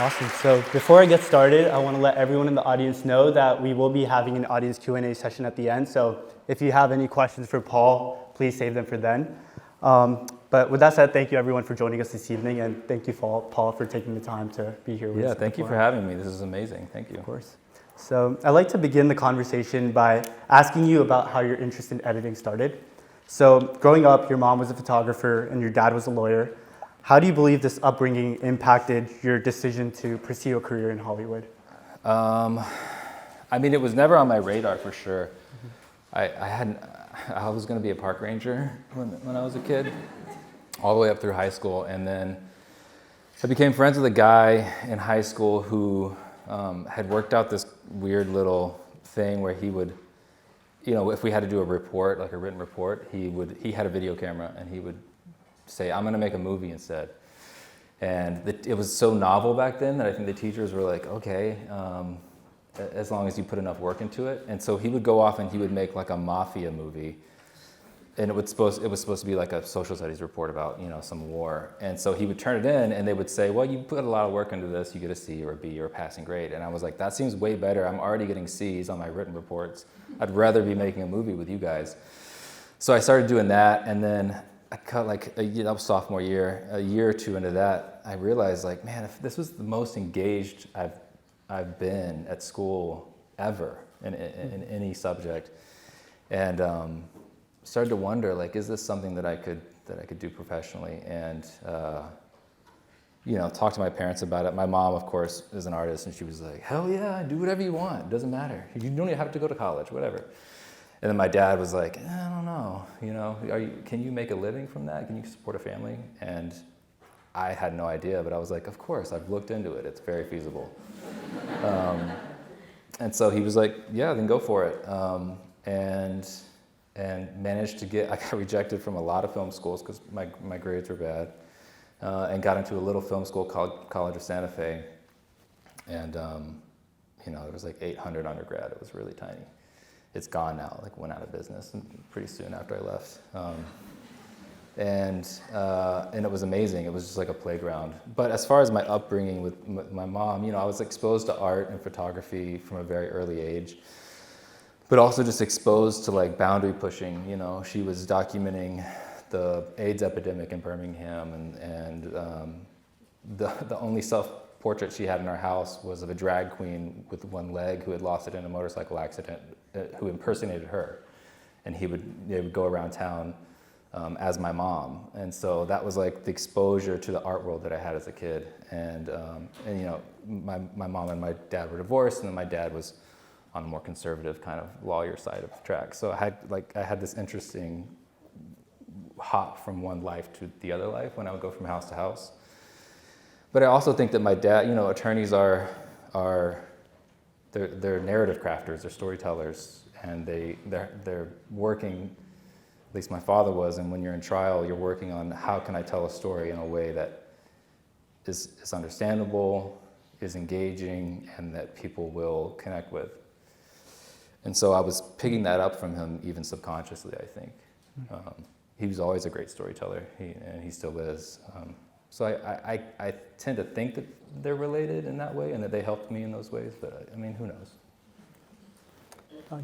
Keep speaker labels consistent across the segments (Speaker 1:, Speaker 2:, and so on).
Speaker 1: Awesome. So before I get started, I want to let everyone in the audience know that we will be having an audience Q&A session at the end. So if you have any questions for Paul, please save them for then. But with that said, thank you everyone for joining us this evening, and thank you, Paul, for taking the time to be here with us.
Speaker 2: Yeah, thank you for having me. This is amazing. Thank you.
Speaker 1: Of course. So I'd like to begin the conversation by asking you about how your interest in editing started. So growing up, your mom was a photographer and your dad was a lawyer. How do you believe this upbringing impacted your decision to pursue a career in Hollywood?
Speaker 2: I mean, it was never on my radar for sure. I was going to be a park ranger when I was a kid, all the way up through high school. And then I became friends with a guy in high school who had worked out this weird little thing where he would, you know, if we had to do a report, like a written report, he had a video camera and he would say, I'm going to make a movie instead. And it was so novel back then that I think the teachers were like, okay, as long as you put enough work into it. And so he would go off and he would make like a mafia movie. And it was supposed to be like a social studies report about, you know, some war. And so he would turn it in and they would say, well, you put a lot of work into this, you get a C or a B or a passing grade. And I was like, that seems way better. I'm already getting C's on my written reports. I'd rather be making a movie with you guys. So I started doing that, and then I cut like that was sophomore year. A year or two into that, I realized like, man, if this was the most engaged I've been at school ever in any subject, and started to wonder like, is this something that I could do professionally? And you know, talk to my parents about it. My mom, of course, is an artist, and she was like, hell yeah, do whatever you want. It doesn't matter. You don't even have to go to college, whatever. And then my dad was like, I don't know, you know, can you make a living from that? Can you support a family? And I had no idea, but I was like, of course, I've looked into it. It's very feasible. And so he was like, yeah, then go for it. And managed to I got rejected from a lot of film schools because my grades were bad, and got into a little film school called College of Santa Fe. And, you know, there was like 800 undergrad. It was really tiny. It's gone now, like went out of business pretty soon after I left. And it was amazing. It was just like a playground. But as far as my upbringing with my mom, you know, I was exposed to art and photography from a very early age, but also just exposed to like boundary pushing. You know, she was documenting the AIDS epidemic in Birmingham, and the only self-portrait she had in our house was of a drag queen with one leg who had lost it in a motorcycle accident, who impersonated her, and they would go around town as my mom. And so that was like the exposure to the art world that I had as a kid. And you know, my mom and my dad were divorced, and then my dad was on a more conservative kind of lawyer side of the track. So I had this interesting hop from one life to the other life when I would go from house to house. But I also think that my dad, you know, attorneys are they're narrative crafters, they're storytellers, and they're working, at least my father was, and when you're in trial, you're working on how can I tell a story in a way that is understandable, is engaging, and that people will connect with. And so I was picking that up from him even subconsciously, I think. He was always a great storyteller, and he still is. So I tend to think that they're related in that way and that they helped me in those ways, but I mean, who knows?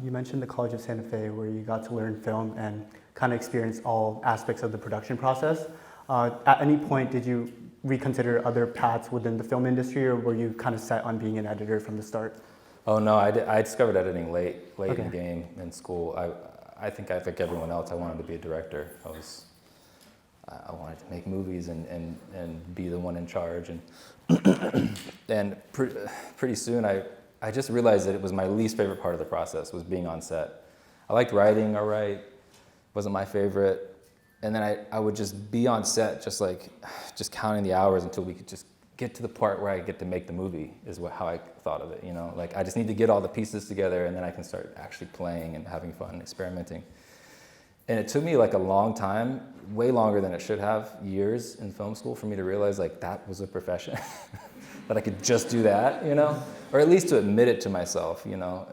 Speaker 1: You mentioned the College of Santa Fe where you got to learn film and kind of experience all aspects of the production process. At any point, did you reconsider other paths within the film industry, or were you kind of set on being an editor from the start?
Speaker 2: Oh no, I discovered editing late
Speaker 1: Okay.
Speaker 2: in the game in school. I think like everyone else, I wanted to be a director. I wanted to make movies and be the one in charge. And pretty soon I just realized that it was my least favorite part of the process, was being on set. I liked writing, all right, wasn't my favorite. And then I would just be on set, just counting the hours until we could just get to the part where I get to make the movie, is how I thought of it, you know? Like, I just need to get all the pieces together and then I can start actually playing and having fun and experimenting. And it took me like a long time, way longer than it should have, years in film school, for me to realize like that was a profession, that I could just do that, you know? Or at least to admit it to myself, you know?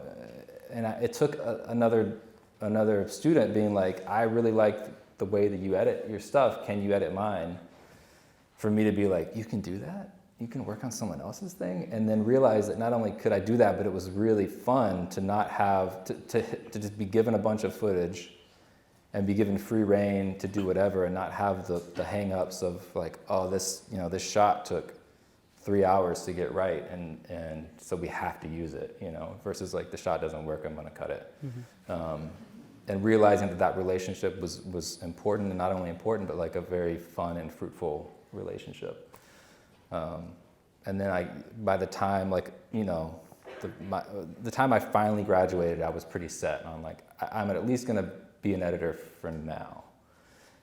Speaker 2: And it took another student being like, I really like the way that you edit your stuff, can you edit mine? For me to be like, you can do that? you can work on someone else's thing, and then realize that not only could I do that, but it was really fun to not have, to just be given a bunch of footage and be given free reign to do whatever and not have the hang-ups of like, oh, this shot took 3 hours to get right, and so we have to use it, versus like the shot doesn't work, I'm gonna cut it. And realizing that relationship was important, and not only important, but like a very fun and fruitful relationship. And then by the time the time I finally graduated, I was pretty set on like, I'm at least gonna be an editor for now.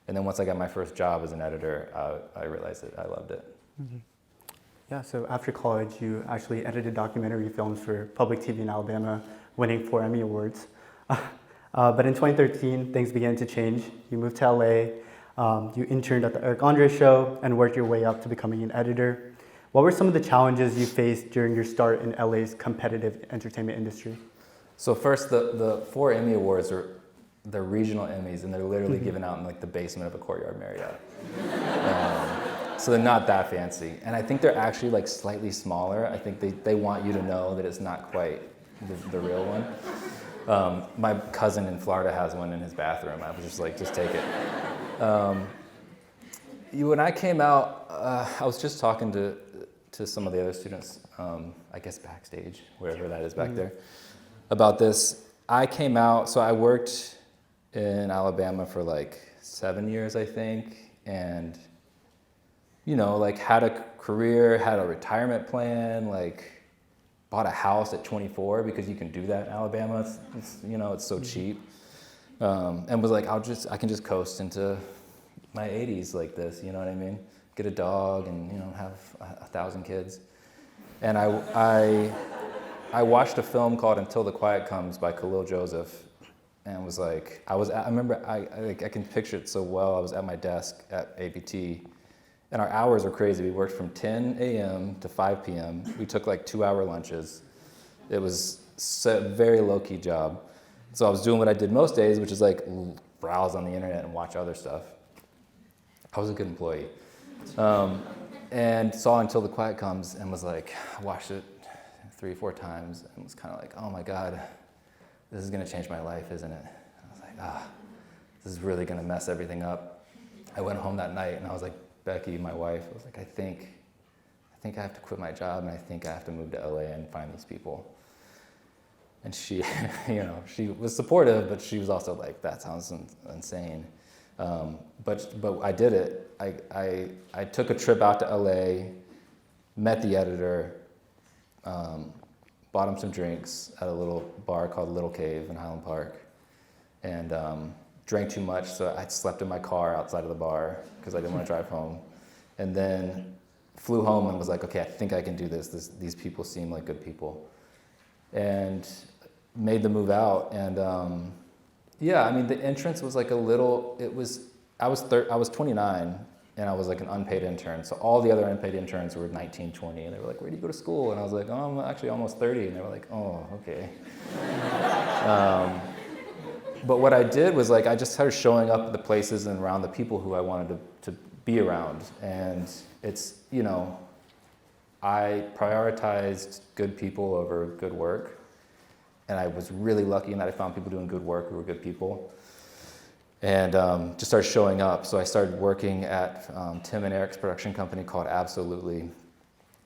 Speaker 2: And then once I got my first job as an editor, I realized that I loved it.
Speaker 1: Mm-hmm. Yeah, so after college, you actually edited documentary films for public TV in Alabama, winning 4 Emmy Awards. But in 2013, things began to change. You moved to LA, you interned at the Eric Andre show, and worked your way up to becoming an editor. What were some of the challenges you faced during your start in LA's competitive entertainment industry?
Speaker 2: So first, the 4 Emmy Awards they're regional Emmys, and they're literally given out in like the basement of a Courtyard Marriott. So they're not that fancy. And I think they're actually like slightly smaller. I think they want you to know that it's not quite the real one. My cousin in Florida has one in his bathroom. I was just like, just take it. When I came out, I was just talking to some of the other students, I guess backstage, wherever that is back there, about this. I came out, so I worked in Alabama for like 7 years, I think, and like had a career, had a retirement plan, like bought a house at 24 because you can do that in Alabama. It's so cheap, and was like, I can just coast into my 80s like this. You know what I mean? Get a dog and have 1,000 kids. And I watched a film called Until the Quiet Comes by Kahlil Joseph, and was like, I remember I can picture it so well. I was at my desk at APT. And our hours were crazy. We worked from 10 a.m. to 5 p.m. We took like 2-hour lunches. It was a very low-key job. So I was doing what I did most days, which is like browse on the internet and watch other stuff. I was a good employee. And saw Until the Quiet Comes and was like, I watched it 3 or 4 times and was kind of like, oh my God, this is gonna change my life, isn't it? I was like, this is really gonna mess everything up. I went home that night and I was like, Becky, my wife, I was like, I think I have to quit my job, and I think I have to move to LA and find these people. And she, she was supportive, but she was also like, that sounds insane. But I did it. I took a trip out to LA, met the editor, bought him some drinks at a little bar called Little Cave in Highland Park, and drank too much, so I slept in my car outside of the bar because I didn't want to drive home. And then flew home and was like, okay, I think I can do this. These people seem like good people. And made the move out. And the entrance was like I was 29 and I was like an unpaid intern. So all the other unpaid interns were 19, 20, and they were like, where do you go to school? And I was like, oh, I'm actually almost 30. And they were like, oh, okay. But what I did was like, I just started showing up at the places and around the people who I wanted to be around. And it's, I prioritized good people over good work. And I was really lucky in that I found people doing good work who were good people. And just started showing up. So I started working at Tim and Eric's production company called Absolutely.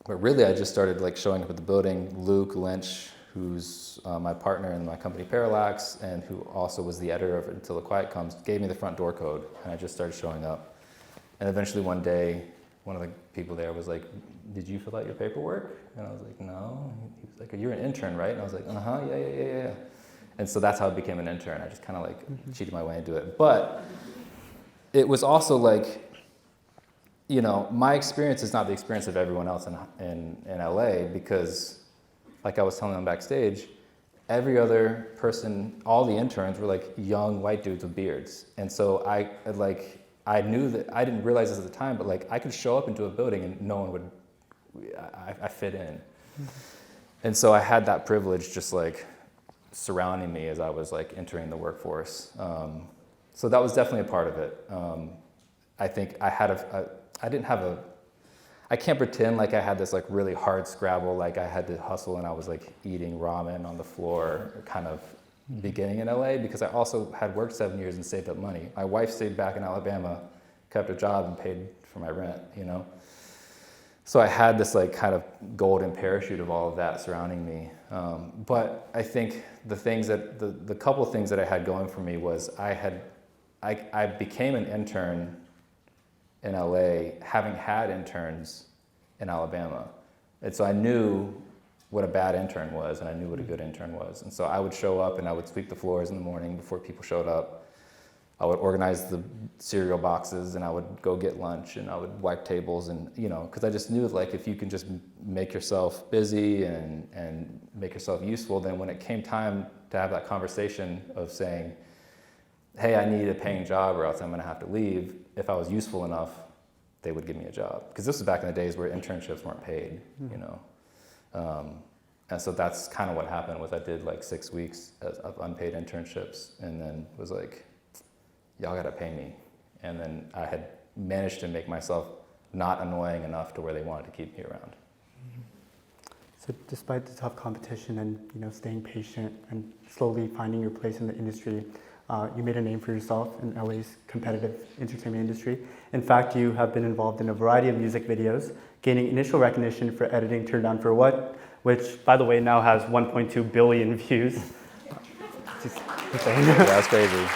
Speaker 2: But really I just started like showing up at the building. Luke Lynch, who's my partner in my company PARALLAX, and who also was the editor of Until the Quiet Comes, gave me the front door code, and I just started showing up. And eventually one day, one of the people there was like, did you fill out your paperwork? And I was like, no. He was like, you're an intern, right? And I was like, yeah. And so that's how I became an intern. I just kind of like cheated my way into it. But it was also like, my experience is not the experience of everyone else in LA, because like I was telling them backstage, every other person, all the interns were like young white dudes with beards. And so I knew that, I didn't realize this at the time, but like I could show up into a building and no one would, I fit in. Mm-hmm. And so I had that privilege just like surrounding me as I was like entering the workforce. So that was definitely a part of it. I think I I can't pretend like I had this like really hard scrabble, like I had to hustle and I was like eating ramen on the floor kind of beginning in LA, because I also had worked 7 years and saved up money. My wife stayed back in Alabama, kept her job and paid for my rent, you know? So I had this like kind of golden parachute of all of that surrounding me. But I think the couple of things that I had going for me was I became an intern in LA, having had interns in Alabama. And so I knew what a bad intern was, and I knew what a good intern was. And so I would show up and I would sweep the floors in the morning before people showed up. I would organize the cereal boxes, and I would go get lunch, and I would wipe tables, and you know, because I just knew like if you can just make yourself busy and make yourself useful, then when it came time to have that conversation of saying, hey, I need a paying job or else I'm gonna have to leave, if I was useful enough, they would give me a job. Because this was back in the days where internships weren't paid, you know. And so that's kind of what happened. Was I did like 6 weeks of unpaid internships, and then was like, y'all gotta pay me. And then I had managed to make myself not annoying enough to where they wanted to keep me around.
Speaker 1: So despite the tough competition and staying patient and slowly finding your place in the industry, you made a name for yourself in LA's competitive entertainment industry. In fact, you have been involved in a variety of music videos, gaining initial recognition for editing Turned On For What, which, by the way, now has 1.2 billion views. Just insane.
Speaker 2: Yeah, that's crazy.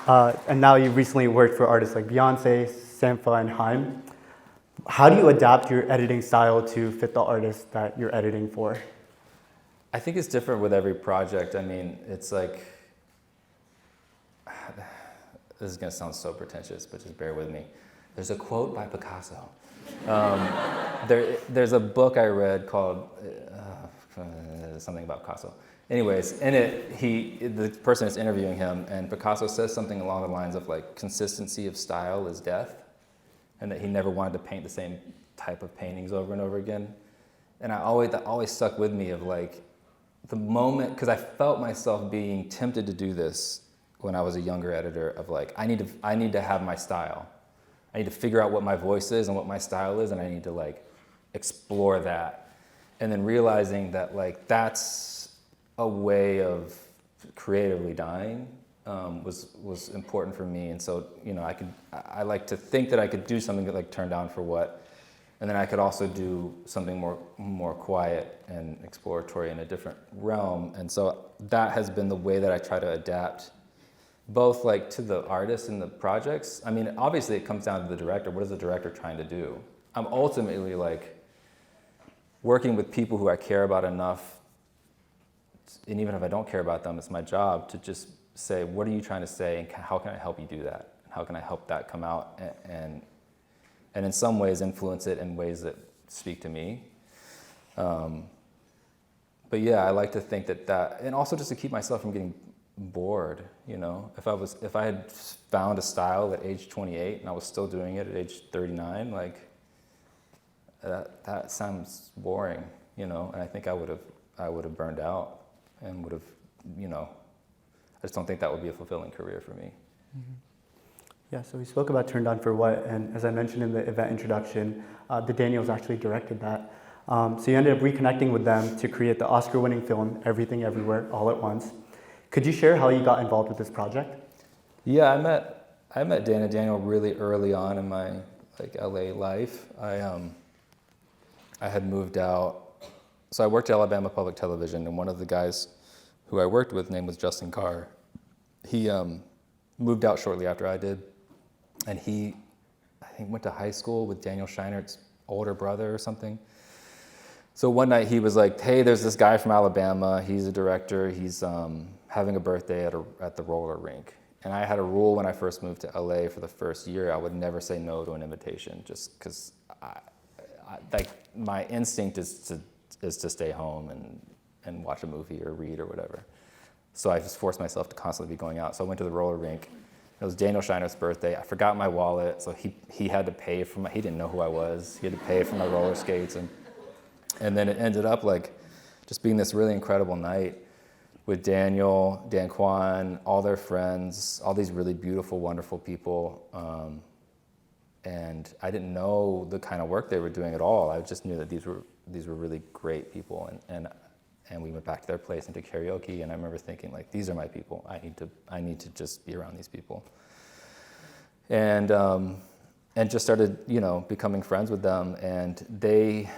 Speaker 1: And now you've recently worked for artists like Beyonce, Sampha, and Haim. How do you adapt your editing style to fit the artist that you're editing for?
Speaker 2: I think it's different with every project. I mean, it's like, this is gonna sound so pretentious, but just bear with me. There's a quote by Picasso. There's a book I read called something about Picasso. Anyways, in it, the person is interviewing him, and Picasso says something along the lines of like, consistency of style is death, and that he never wanted to paint the same type of paintings over and over again. And that always stuck with me of like, the moment, because I felt myself being tempted to do this when I was a younger editor of like, I need to have my style. I need to figure out what my voice is and what my style is, and I need to like explore that. And then realizing that like, that's a way of creatively dying was important for me. And so, I like to think that I could do something that like Turned On For What, and then I could also do something more quiet and exploratory in a different realm. And so that has been the way that I try to adapt, both like to the artists and the projects. I mean, obviously it comes down to the director. What is the director trying to do? I'm ultimately like working with people who I care about enough, and even if I don't care about them, it's my job to just say, what are you trying to say, and how can I help you do that? How can I help that come out and in some ways influence it in ways that speak to me? But yeah, I like to think that, and also just to keep myself from getting bored, If I had found a style at age 28 and I was still doing it at age 39, like that sounds boring, and I think I would have burned out and would have, I just don't think that would be a fulfilling career for me.
Speaker 1: Mm-hmm. Yeah, so we spoke about Turned On For What, and as I mentioned in the event introduction, the Daniels actually directed that. So you ended up reconnecting with them to create the Oscar-winning film, Everything Everywhere, All at Once. Could you share how you got involved with this project?
Speaker 2: Yeah, I met Dan and Daniel really early on in my like LA life. I had moved out, so I worked at Alabama Public Television, and one of the guys who I worked with, name was Justin Carr. He moved out shortly after I did, and he, I think, went to high school with Daniel Scheinert's older brother or something. So one night he was like, hey, there's this guy from Alabama, he's a director, he's having a birthday at the roller rink. And I had a rule when I first moved to LA for the first year, I would never say no to an invitation, just because like my instinct is to stay home and watch a movie or read or whatever. So I just forced myself to constantly be going out. So I went to the roller rink. It was Daniel Scheiner's birthday. I forgot my wallet, so he had to pay for he didn't know who I was. He had to pay for my roller skates. And then it ended up like just being this really incredible night with Daniel, Dan Kwan, all their friends, all these really beautiful, wonderful people. and I didn't know the kind of work they were doing at all. I just knew that these were really great people, and we went back to their place and did karaoke, and I remember thinking, like, these are my people. I need to just be around these people. And just started, becoming friends with them, and they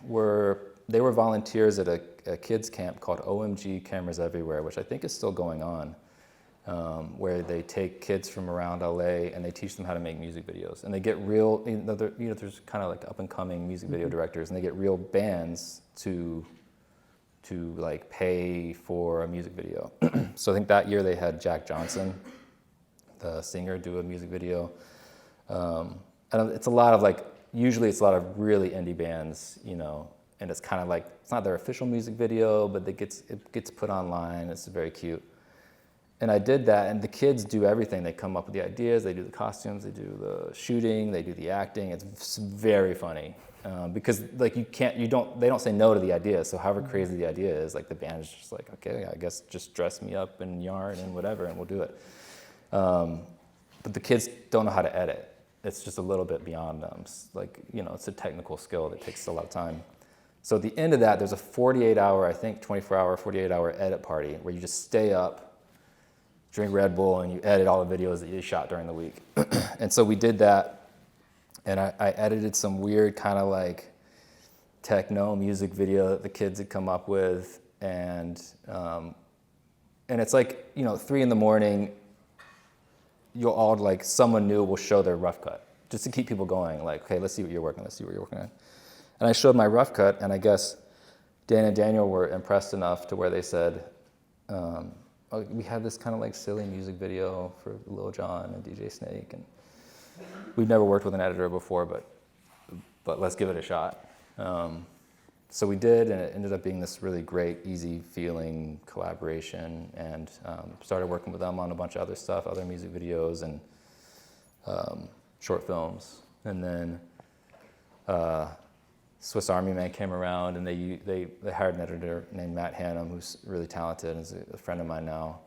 Speaker 2: were volunteers at a kids camp called OMG Cameras Everywhere, which I think is still going on, where they take kids from around LA and they teach them how to make music videos. And they get real, there's kind of like up and coming music video directors, and they get real bands to like pay for a music video. So I think that year they had Jack Johnson, the singer, do a music video. And it's a lot of usually it's a lot of really indie bands, and it's kind of like, it's not their official music video, but it gets put online. It's very cute. And I did that, and the kids do everything. They come up with the ideas, they do the costumes, they do the shooting, they do the acting. It's very funny because they don't say no to the idea. So however crazy the idea is, the band is just like, okay, I guess just dress me up in yarn and whatever, and we'll do it. But the kids don't know how to edit. It's just a little bit beyond them. It's a technical skill that takes a lot of time. So at the end of that, there's a 48-hour, 24-hour, 48-hour edit party where you just stay up, drink Red Bull, and you edit all the videos that you shot during the week. And so we did that, and I edited some weird kind of techno music video that the kids had come up with, and it's 3 a.m, you'll all someone new will show their rough cut just to keep people going. Okay, let's see what you're working on. And I showed my rough cut, and I guess Dan and Daniel were impressed enough to where they said, we have this kind of silly music video for Lil Jon and DJ Snake, and we've never worked with an editor before, but let's give it a shot. So we did, and it ended up being this really great, easy feeling collaboration, and started working with them on a bunch of other stuff, other music videos and short films. And then Swiss Army Man came around, and they hired an editor named Matt Hannum, who's really talented and is a friend of mine now.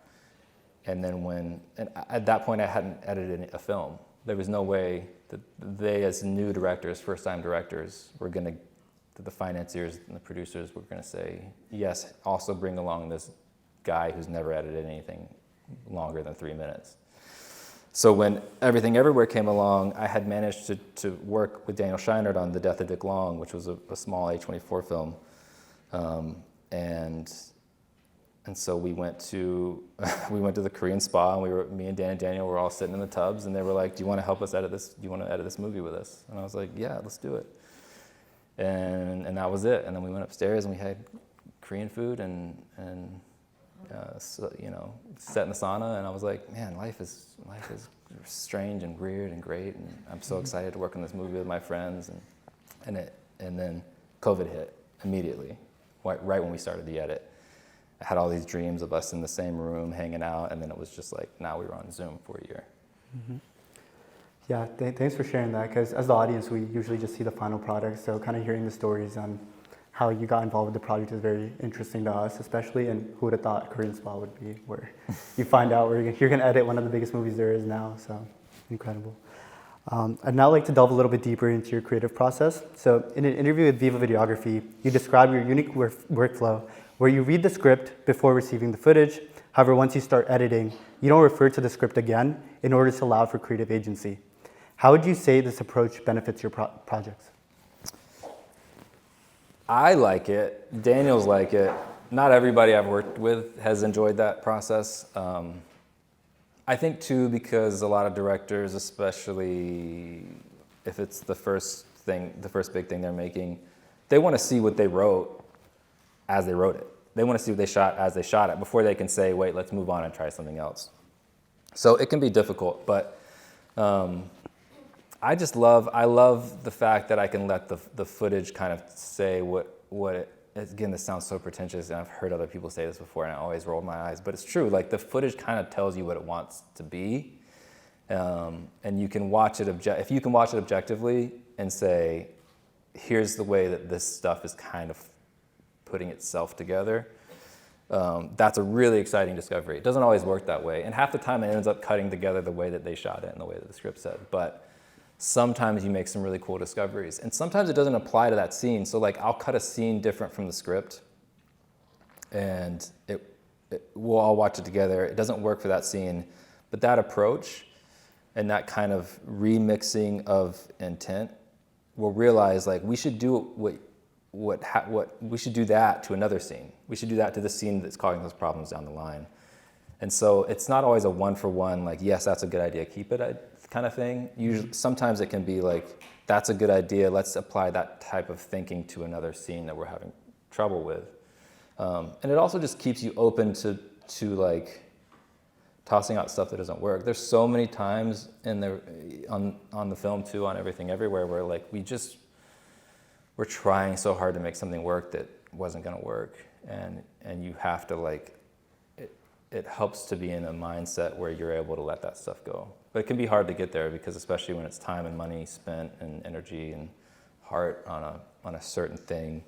Speaker 2: And then at that point I hadn't edited a film. There was no way that they, as new directors, first-time directors, the financiers and the producers were going to say, yes, also bring along this guy who's never edited anything longer than 3 minutes. So when Everything Everywhere came along, I had managed to work with Daniel Scheinert on The Death of Dick Long, which was a small A24 film. And so we went to the Korean spa, and me and Dan and Daniel were all sitting in the tubs, and they were like, do you want to help us edit this? Do you want to edit this movie with us? And I was like, yeah, let's do it. And that was it. And then we went upstairs and we had Korean food and sat in the sauna. And I was like, man, life is strange and weird and great. And I'm so excited to work on this movie with my friends. And then COVID hit immediately, right when we started the edit. I had all these dreams of us in the same room hanging out, and then it was just now we were on Zoom for a year.
Speaker 1: Mm-hmm. Yeah, thanks for sharing that, because as the audience, we usually just see the final product, so kind of hearing the stories on how you got involved with the project is very interesting to us, especially, and who would have thought Korean Spa would be where you find out where you're going to edit one of the biggest movies there is now, so incredible. I'd now like to delve a little bit deeper into your creative process. So in an interview with Viva Videography, you describe your unique workflow where you read the script before receiving the footage. However, once you start editing, you don't refer to the script again in order to allow for creative agency. How would you say this approach benefits your projects?
Speaker 2: I like it. Daniel's like it. Not everybody I've worked with has enjoyed that process. I think too, because a lot of directors, especially if it's the first big thing they're making, they want to see what they wrote as they wrote it. They want to see what they shot as they shot it before they can say, wait, let's move on and try something else. So it can be difficult, but I love the fact that I can let the footage kind of say what it, again, this sounds so pretentious, and I've heard other people say this before, and I always rolled my eyes, but it's true. The footage kind of tells you what it wants to be, and you can watch it if you can watch it objectively and say, here's the way that this stuff is kind of putting itself together. That's a really exciting discovery. It doesn't always work that way, and half the time it ends up cutting together the way that they shot it and the way that the script said. But sometimes you make some really cool discoveries. And sometimes it doesn't apply to that scene. So like I'll cut a scene different from the script and we'll all watch it together. It doesn't work for that scene, but that approach and that kind of remixing of intent, we'll realize like we should do what we should do that to another scene. We should do that to the scene that's causing those problems down the line. And so it's not always a one-for-one, like, yes, that's a good idea, keep it kind of thing. Usually, sometimes it can be like, that's a good idea, let's apply that type of thinking to another scene that we're having trouble with. And it also just keeps you open to like tossing out stuff that doesn't work. There's so many times on the film too, on Everything Everywhere, where like we're trying so hard to make something work that wasn't gonna work. And you have to like, it helps to be in a mindset where you're able to let that stuff go. But it can be hard to get there because especially when it's time and money spent and energy and heart on a certain thing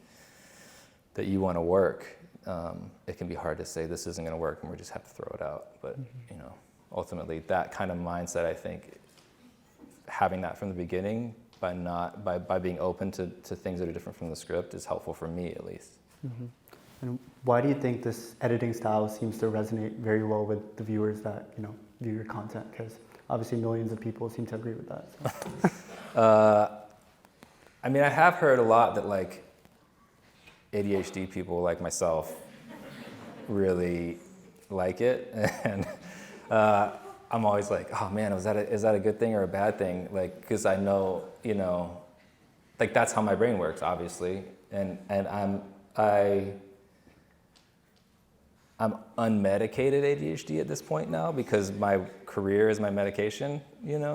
Speaker 2: that you want to work, it can be hard to say this isn't going to work and we just have to throw it out. But you know, ultimately that kind of mindset, I think, having that from the beginning by being open to things that are different from the script is helpful for me at least.
Speaker 1: Mm-hmm. And why do you think this editing style seems to resonate very well with the viewers that view your content? Because obviously millions of people seem to agree with that. So.
Speaker 2: I mean, I have heard a lot that like ADHD people like myself really like it, and I'm always like, oh man, is that a good thing or a bad thing? Like, because I know, like that's how my brain works, obviously, and I'm unmedicated ADHD at this point now because my career is my medication, and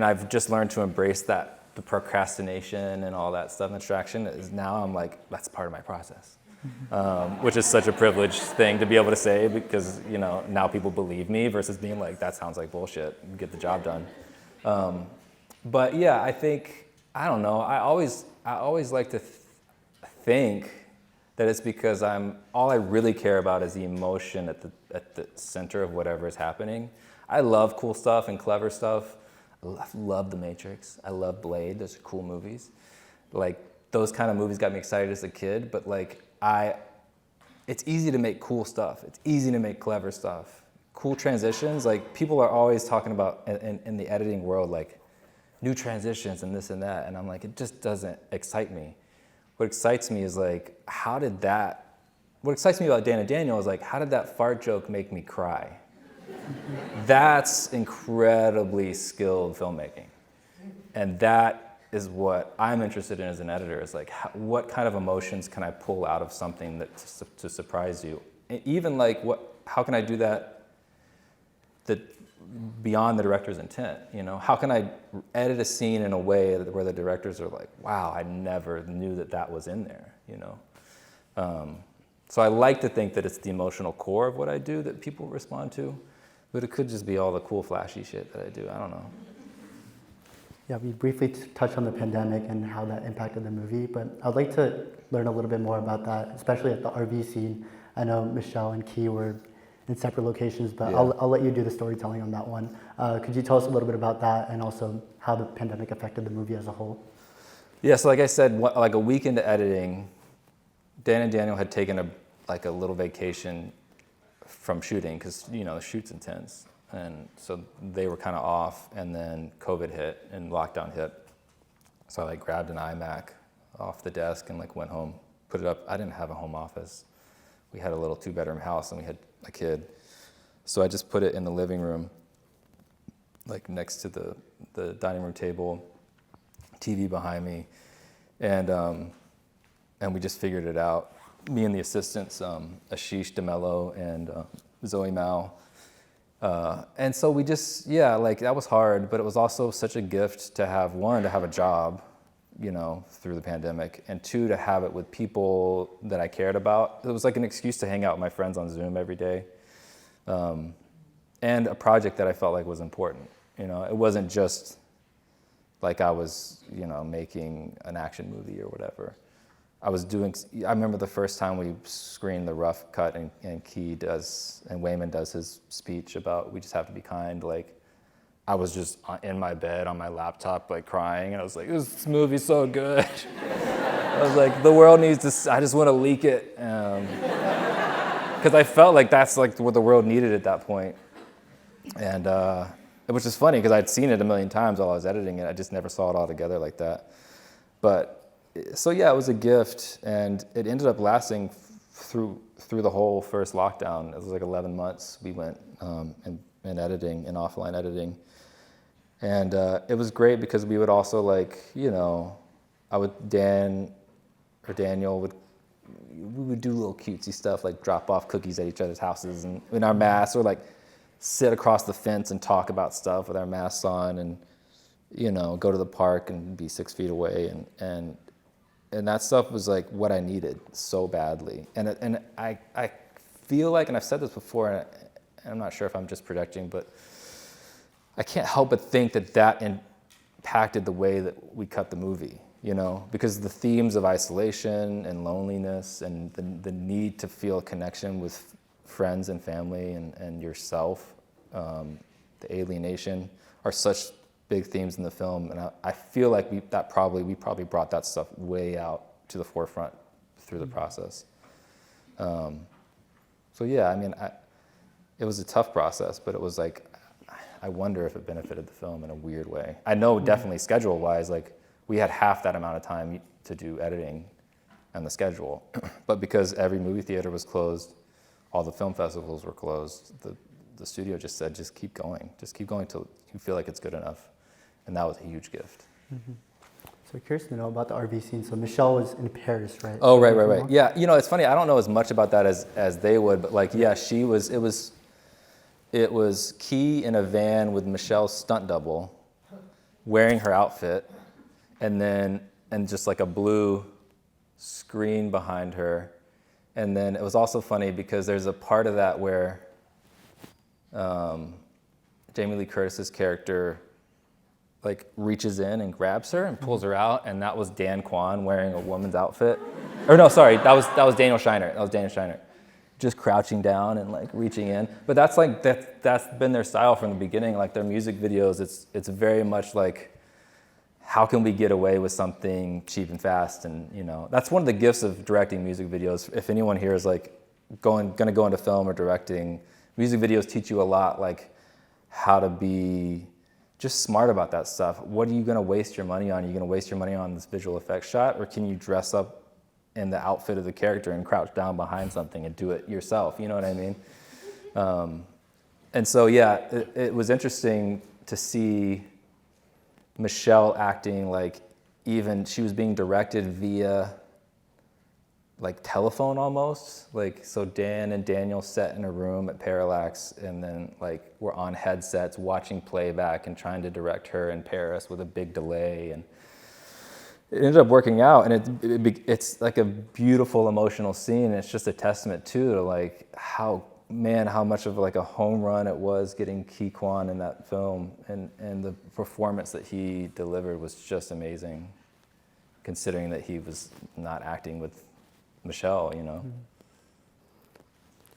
Speaker 2: I've just learned to embrace that, the procrastination and all that stuff, distraction, is now I'm like, that's part of my process, which is such a privileged thing to be able to say because, now people believe me versus being like, that sounds like bullshit, get the job done. But yeah, I think, I don't know, I always like to think that it's because all I really care about is the emotion at the center of whatever is happening. I love cool stuff and clever stuff. I love The Matrix. I love Blade. Those are cool movies. Like those kind of movies got me excited as a kid, but like it's easy to make cool stuff. It's easy to make clever stuff. Cool transitions, like people are always talking about in the editing world, like new transitions and this and that. And I'm like, it just doesn't excite me. What excites me is like, what excites me about Dan and Daniel is like, how did that fart joke make me cry? That's incredibly skilled filmmaking. And that is what I'm interested in as an editor, is like, what kind of emotions can I pull out of something to surprise you? And even like, how can I do that beyond the director's intent? How can I edit a scene in a way where the directors are like, wow, I never knew that was in there, So I like to think that it's the emotional core of what I do that people respond to, but it could just be all the cool flashy shit that I do, I don't know.
Speaker 1: Yeah, we briefly touched on the pandemic and how that impacted the movie, but I'd like to learn a little bit more about that, especially at the RV scene. I know Michelle and Key were in separate locations, but yeah. I'll let you do the storytelling on that one. Could you tell us a little bit about that and also how the pandemic affected the movie as a whole?
Speaker 2: Yeah, so like I said, like a week into editing, Dan and Daniel had taken a little vacation from shooting because, the shoot's intense. And so they were kind of off, and then COVID hit and lockdown hit. So I grabbed an iMac off the desk and went home, put it up. I didn't have a home office. We had a little 2-bedroom house and we had a kid. So I just put it in the living room, next to the dining room table, TV behind me, and we just figured it out. Me and the assistants, Ashish DeMello and Zoe Mao. And so we just, that was hard, but it was also such a gift to have, one, to have a job, through the pandemic, and two, to have it with people that I cared about. It was like an excuse to hang out with my friends on Zoom every day, and a project that I felt like was important. It wasn't just like I was, making an action movie or whatever. I remember the first time we screened the rough cut and Wayman does his speech about we just have to be kind. I was just in my bed on my laptop, like crying, and I was like, this movie's so good. I was like, the world needs to, I just want to leak it. Because I felt like that's like what the world needed at that point. And which is funny because I'd seen it a million times while I was editing it. I just never saw it all together like that. But so yeah, it was a gift, and it ended up lasting through the whole first lockdown. It was like 11 months we went in editing, in offline editing. And it was great because we would also like, you know, Daniel we would do little cutesy stuff like drop off cookies at each other's houses and in our masks, or like sit across the fence and talk about stuff with our masks on, and you know, go to the park and be 6 feet away, and that stuff was like what I needed so badly. And I feel like, and I've said this before, and I'm not sure if I'm just projecting, but I can't help but think that impacted the way that we cut the movie, you know, because the themes of isolation and loneliness and the need to feel a connection with friends and family and yourself, the alienation, are such big themes in the film. And I feel like we probably brought that stuff way out to the forefront through the process. So yeah, I mean, it was a tough process, but it was like, I wonder if it benefited the film in a weird way. I know definitely schedule-wise, like we had half that amount of time to do editing and the schedule, but because every movie theater was closed, all the film festivals were closed, the studio just said, just keep going till you feel like it's good enough. And that was a huge gift.
Speaker 1: Mm-hmm. So curious to know about the RV scene. So Michelle was in Paris, right?
Speaker 2: Oh, right. Yeah, you know, it's funny, I don't know as much about that as they would, but like, yeah, it was Key in a van with Michelle's stunt double wearing her outfit, and just like a blue screen behind her. And then it was also funny because there's a part of that where Jamie Lee Curtis's character like reaches in and grabs her and pulls her out, and that was Dan Kwan wearing a woman's outfit. Or no, sorry, that was Daniel Scheinert. Just crouching down and like reaching in. But that's like that's been their style from the beginning. Like their music videos, it's very much like, how can we get away with something cheap and fast? And you know, that's one of the gifts of directing music videos. If anyone here is like gonna go into film or directing, music videos teach you a lot, like how to be just smart about that stuff. What are you gonna waste your money on? Are you gonna waste your money on this visual effects shot, or can you dress up in the outfit of the character and crouch down behind something and do it yourself? You know what I mean? And so yeah, it was interesting to see Michelle acting like, even she was being directed via like telephone almost. Like, so Dan and Daniel sat in a room at PARALLAX, and then like we're on headsets watching playback and trying to direct her in Paris with a big delay. And it ended up working out, and it's like a beautiful emotional scene. And it's just a testament too to like how much of like a home run it was getting Ki Kwan in that film, and the performance that he delivered was just amazing, considering that he was not acting with Michelle, you know.
Speaker 1: Mm-hmm.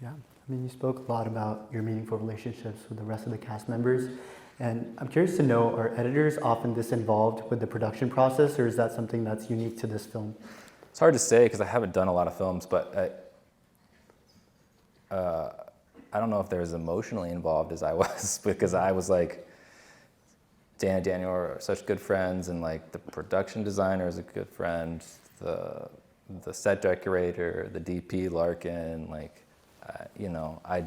Speaker 1: Yeah, I mean, you spoke a lot about your meaningful relationships with the rest of the cast members. And I'm curious to know, are editors often disinvolved with the production process, or is that something that's unique to this film?
Speaker 2: It's hard to say because I haven't done a lot of films, but I don't know if they're as emotionally involved as I was, because I was like, Dan and Daniel are such good friends, and like the production designer is a good friend, the set decorator, the DP Larkin, like, you know, I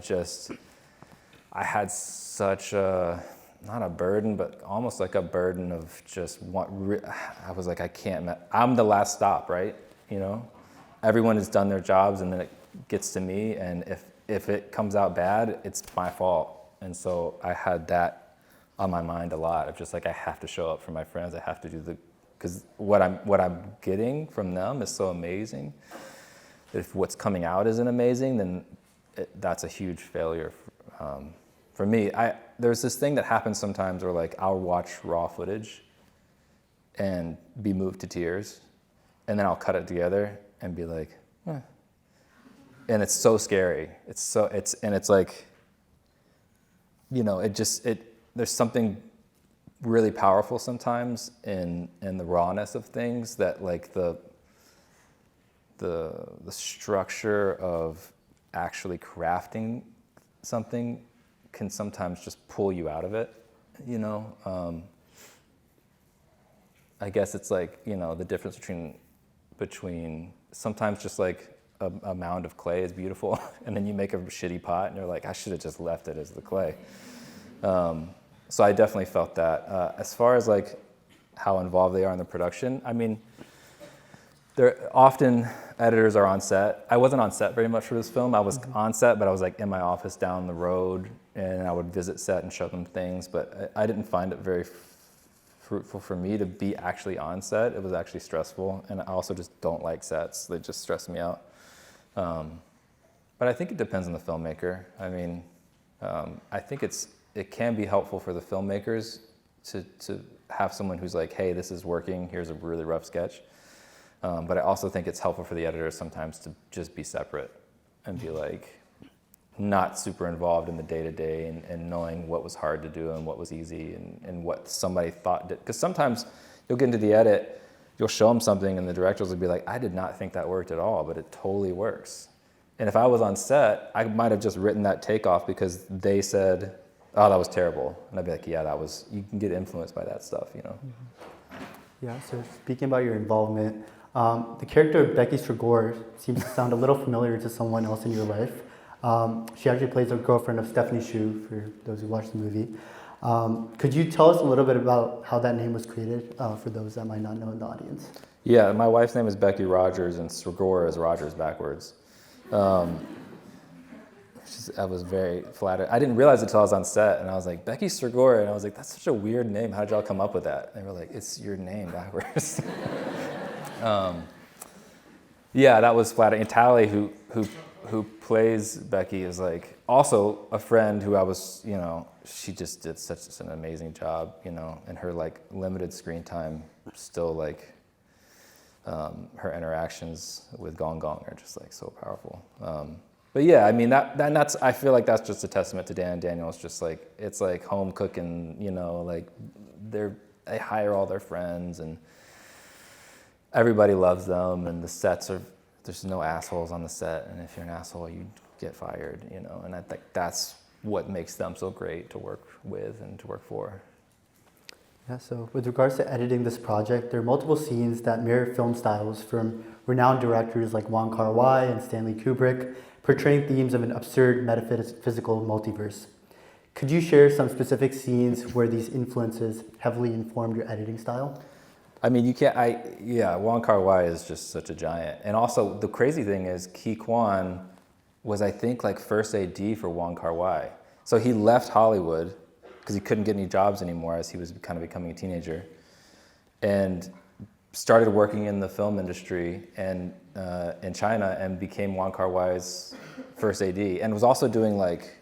Speaker 2: had such a, not a burden, but almost like a burden of just I was like, I'm the last stop, right? You know, everyone has done their jobs, and then it gets to me, and if it comes out bad, it's my fault. And so I had that on my mind a lot, of just like, I have to show up for my friends, I have to do because what I'm getting from them is so amazing. If what's coming out isn't amazing, then that's a huge failure for me. There's this thing that happens sometimes where like I'll watch raw footage and be moved to tears, and then I'll cut it together and be like, eh. And it's so scary. It's like, you know, there's something really powerful sometimes in the rawness of things, that like the structure of actually crafting something can sometimes just pull you out of it, you know? I guess it's like, you know, the difference between sometimes just like a mound of clay is beautiful, and then you make a shitty pot and you're like, I should have just left it as the clay. So I definitely felt that. As far as like how involved they are in the production, I mean, often editors are on set. I wasn't on set very much for this film. I was on set, but I was like in my office down the road, and I would visit set and show them things, but I didn't find it very fruitful for me to be actually on set. It was actually stressful, and I also just don't like sets. They just stress me out. But I think it depends on the filmmaker. I mean, I think it can be helpful for the filmmakers to have someone who's like, hey, this is working, here's a really rough sketch. But I also think it's helpful for the editors sometimes to just be separate and be like, not super involved in the day-to-day and knowing what was hard to do and what was easy and what somebody thought did. Because sometimes you'll get into the edit, you'll show them something and the directors will be like, I did not think that worked at all, but it totally works. And if I was on set, I might have just written that take off because they said, oh, that was terrible. And I'd be like, yeah, you can get influenced by that stuff, you know?
Speaker 1: Yeah, so speaking about your involvement, the character of Becky Strigor seems to sound a little familiar to someone else in your life. She actually plays the girlfriend of Stephanie Hsu, for those who watched the movie. Could you tell us a little bit about how that name was created for those that might not know in the audience?
Speaker 2: Yeah, my wife's name is Becky Rogers, and Strigor is Rogers backwards. I was very flattered. I didn't realize it until I was on set, and I was like, Becky Strigor, and I was like, that's such a weird name. How did y'all come up with that? And they were like, it's your name backwards. Yeah, that was flattering. And Tally, who plays Becky, is like also a friend who I was, you know, she just did such an amazing job, you know, and her like limited screen time still like her interactions with Gong Gong are just like so powerful. But yeah, I mean that's I feel like that's just a testament to Dan and Daniel. It's just like it's like home cooking, you know, like they hire all their friends and everybody loves them, and the sets are, there's no assholes on the set, and if you're an asshole, you get fired, you know, and I think that's what makes them so great to work with and to work for.
Speaker 1: Yeah, so with regards to editing this project, there are multiple scenes that mirror film styles from renowned directors like Wong Kar-wai and Stanley Kubrick, portraying themes of an absurd metaphysical multiverse. Could you share some specific scenes where these influences heavily informed your editing style?
Speaker 2: I mean, Wong Kar-wai is just such a giant. And also, the crazy thing is, Ki Kwan was, I think, like first AD for Wong Kar-wai. So he left Hollywood because he couldn't get any jobs anymore as he was kind of becoming a teenager, and started working in the film industry and in China, and became Wong Kar-wai's first AD, and was also doing like,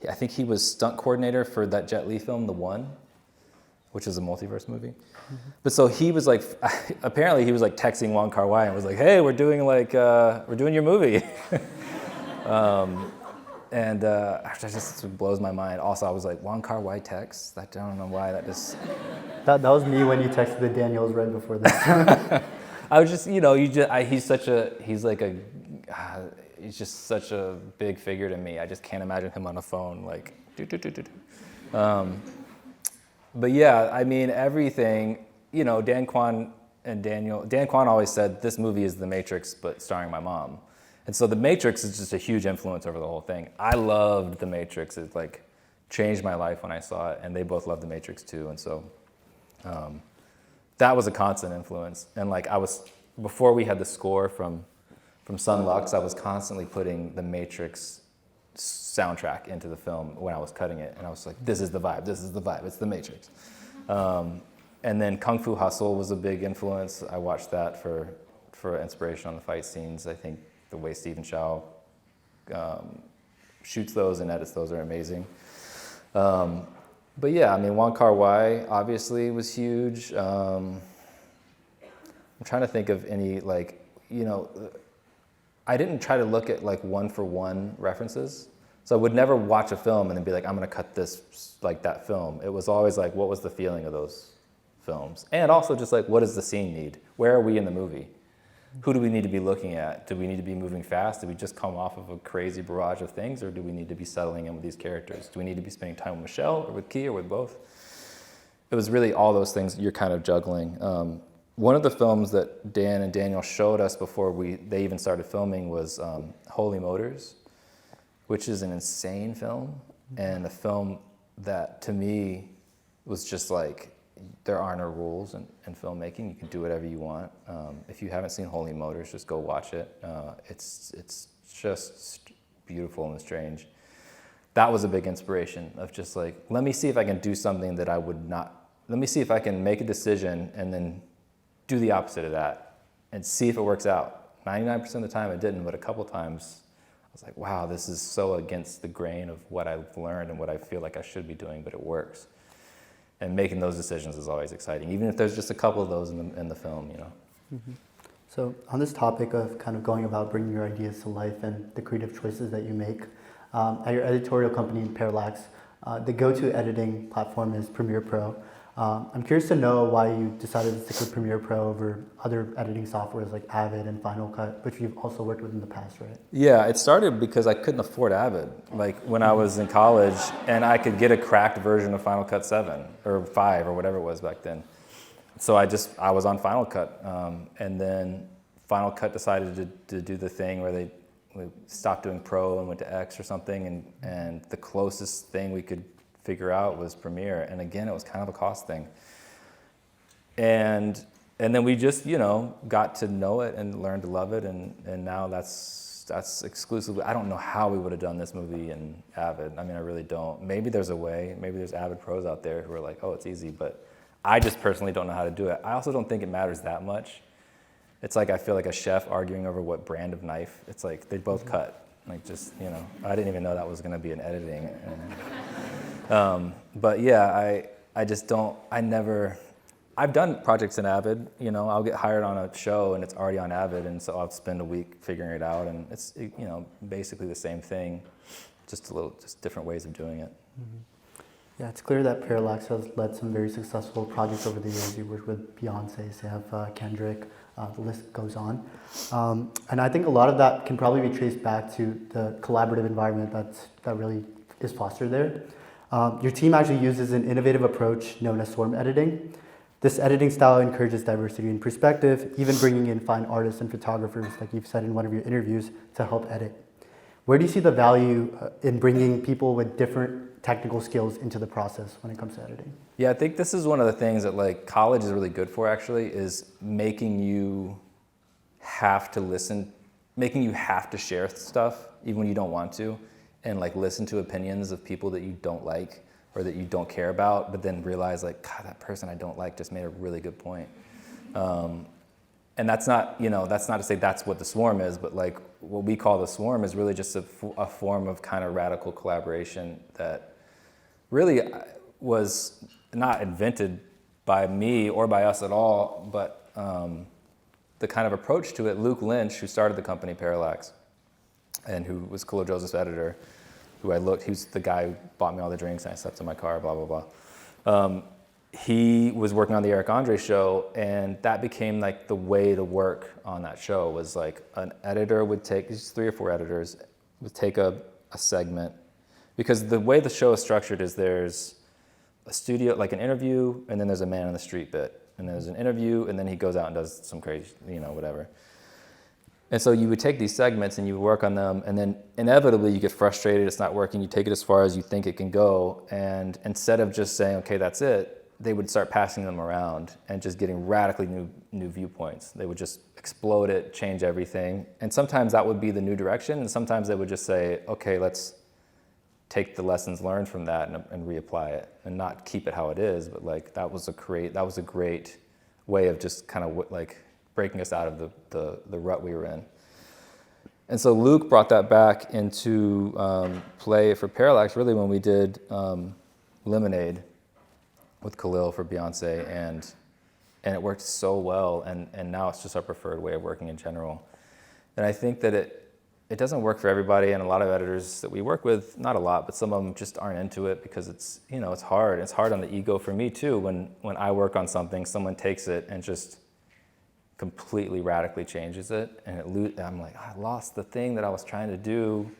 Speaker 2: I think he was stunt coordinator for that Jet Li film, The One, which is a multiverse movie. Mm-hmm. But so he was like, apparently he was like texting Wong Kar-wai and was like, hey, we're doing your movie. And that just blows my mind. Also, I was like, Wong Kar-wai text? I don't know why that just...
Speaker 1: That was me when you texted the Daniels right before this.
Speaker 2: I was just, you know, he's just such a big figure to me. I just can't imagine him on a phone like, but yeah, I mean, everything, you know, Dan Kwan always said, this movie is The Matrix, but starring my mom. And so The Matrix is just a huge influence over the whole thing. I loved The Matrix. It like changed my life when I saw it, and they both loved The Matrix too. And so that was a constant influence. And like before we had the score from Sun Lux, I was constantly putting The Matrix soundtrack into the film when I was cutting it. And I was like, this is the vibe, it's The Matrix. And then Kung Fu Hustle was a big influence. I watched that for inspiration on the fight scenes. I think the way Stephen Chow shoots those and edits those are amazing. But yeah, I mean, Wong Kar-wai obviously was huge. I'm trying to think of any, like, you know, I didn't try to look at like one-for-one references, So I would never watch a film and then be like, I'm gonna cut this like that film. It was always like, what was the feeling of those films? And also just like, what does the scene need? Where are we in the movie? Who do we need to be looking at? Do we need to be moving fast? Do we just come off of a crazy barrage of things, or do we need to be settling in with these characters? Do we need to be spending time with Michelle or with Key or with both? It was really all those things you're kind of juggling. One of the films that Dan and Daniel showed us before they even started filming was Holy Motors, which is an insane film, and a film that to me was just like, there are no rules in filmmaking. You can do whatever you want. If you haven't seen Holy Motors, just go watch it. It's just beautiful and strange. That was a big inspiration of just like, let me see if I can do something that I would not, let me see if I can make a decision and then do the opposite of that and see if it works out. 99% of the time it didn't, but a couple times I was like, wow, this is so against the grain of what I've learned and what I feel like I should be doing, but it works. And making those decisions is always exciting, even if there's just a couple of those in the film, you know.
Speaker 1: Mm-hmm. So on this topic of kind of going about bringing your ideas to life and the creative choices that you make, at your editorial company in PARALLAX, the go-to editing platform is Premiere Pro. I'm curious to know why you decided to stick with Premiere Pro over other editing softwares like Avid and Final Cut, which you've also worked with in the past, right?
Speaker 2: Yeah, it started because I couldn't afford Avid. Like when I was in college and I could get a cracked version of Final Cut 7 or 5 or whatever it was back then. So I was on Final Cut. And then Final Cut decided to do the thing where they stopped doing Pro and went to X or something. And the closest thing we could figure out was Premiere, and again, it was kind of a cost thing. And then we just, you know, got to know it and learned to love it, and now that's exclusively. I don't know how we would have done this movie in Avid. I mean, I really don't. Maybe there's a way. Maybe there's Avid pros out there who are like, oh, it's easy, but I just personally don't know how to do it. I also don't think it matters that much. It's like I feel like a chef arguing over what brand of knife. It's like they both cut. Like just, you know, I didn't even know that was going to be an editing. But yeah, I just don't, I've done projects in Avid, you know, I'll get hired on a show and it's already on Avid, and so I'll spend a week figuring it out, and it's, you know, basically the same thing, just different ways of doing it.
Speaker 1: Mm-hmm. Yeah, it's clear that PARALLAX has led some very successful projects over the years. You worked with Beyonce, Sampha, Kendrick, the list goes on. And I think a lot of that can probably be traced back to the collaborative environment that really is fostered there. Your team actually uses an innovative approach known as swarm editing. This editing style encourages diversity in perspective, even bringing in fine artists and photographers, like you've said in one of your interviews, to help edit. Where do you see the value in bringing people with different technical skills into the process when it comes to editing?
Speaker 2: Yeah, I think this is one of the things that like college is really good for, actually, is making you have to listen, making you have to share stuff even when you don't want to, and like listen to opinions of people that you don't like or that you don't care about, but then realize like, God, that person I don't like just made a really good point. And that's not, you know, that's not to say that's what the swarm is, but like what we call the swarm is really just a form of kind of radical collaboration that really was not invented by me or by us at all, but the kind of approach to it, Luke Lynch, who started the company PARALLAX, and who was Kahlil Joseph's editor, he's the guy who bought me all the drinks and I slept in my car, blah, blah, blah. He was working on the Eric Andre show, and that became like the way to work on that show was like an editor would take, these 3 or 4 editors, would take a segment, because the way the show is structured is there's a studio, like an interview, and then there's a man on the street bit, and there's an interview, and then he goes out and does some crazy, you know, whatever. And so you would take these segments and you would work on them, and then inevitably you get frustrated, it's not working, you take it as far as you think it can go, and instead of just saying, okay, that's it, they would start passing them around and just getting radically new viewpoints. They would just explode it, change everything, and sometimes that would be the new direction, and sometimes they would just say, okay, let's take the lessons learned from that and reapply it, and not keep it how it is, but like that was a great way of just kind of like breaking us out of the rut we were in. And so Luke brought that back into play for PARALLAX really when we did Lemonade with Kahlil for Beyonce, and it worked so well, and now it's just our preferred way of working in general. And I think that it doesn't work for everybody, and a lot of editors that we work with, not a lot, but some of them just aren't into it because it's, you know, it's hard. It's hard on the ego for me too when I work on something, someone takes it and just completely radically changes it, and I'm like, I lost the thing that I was trying to do,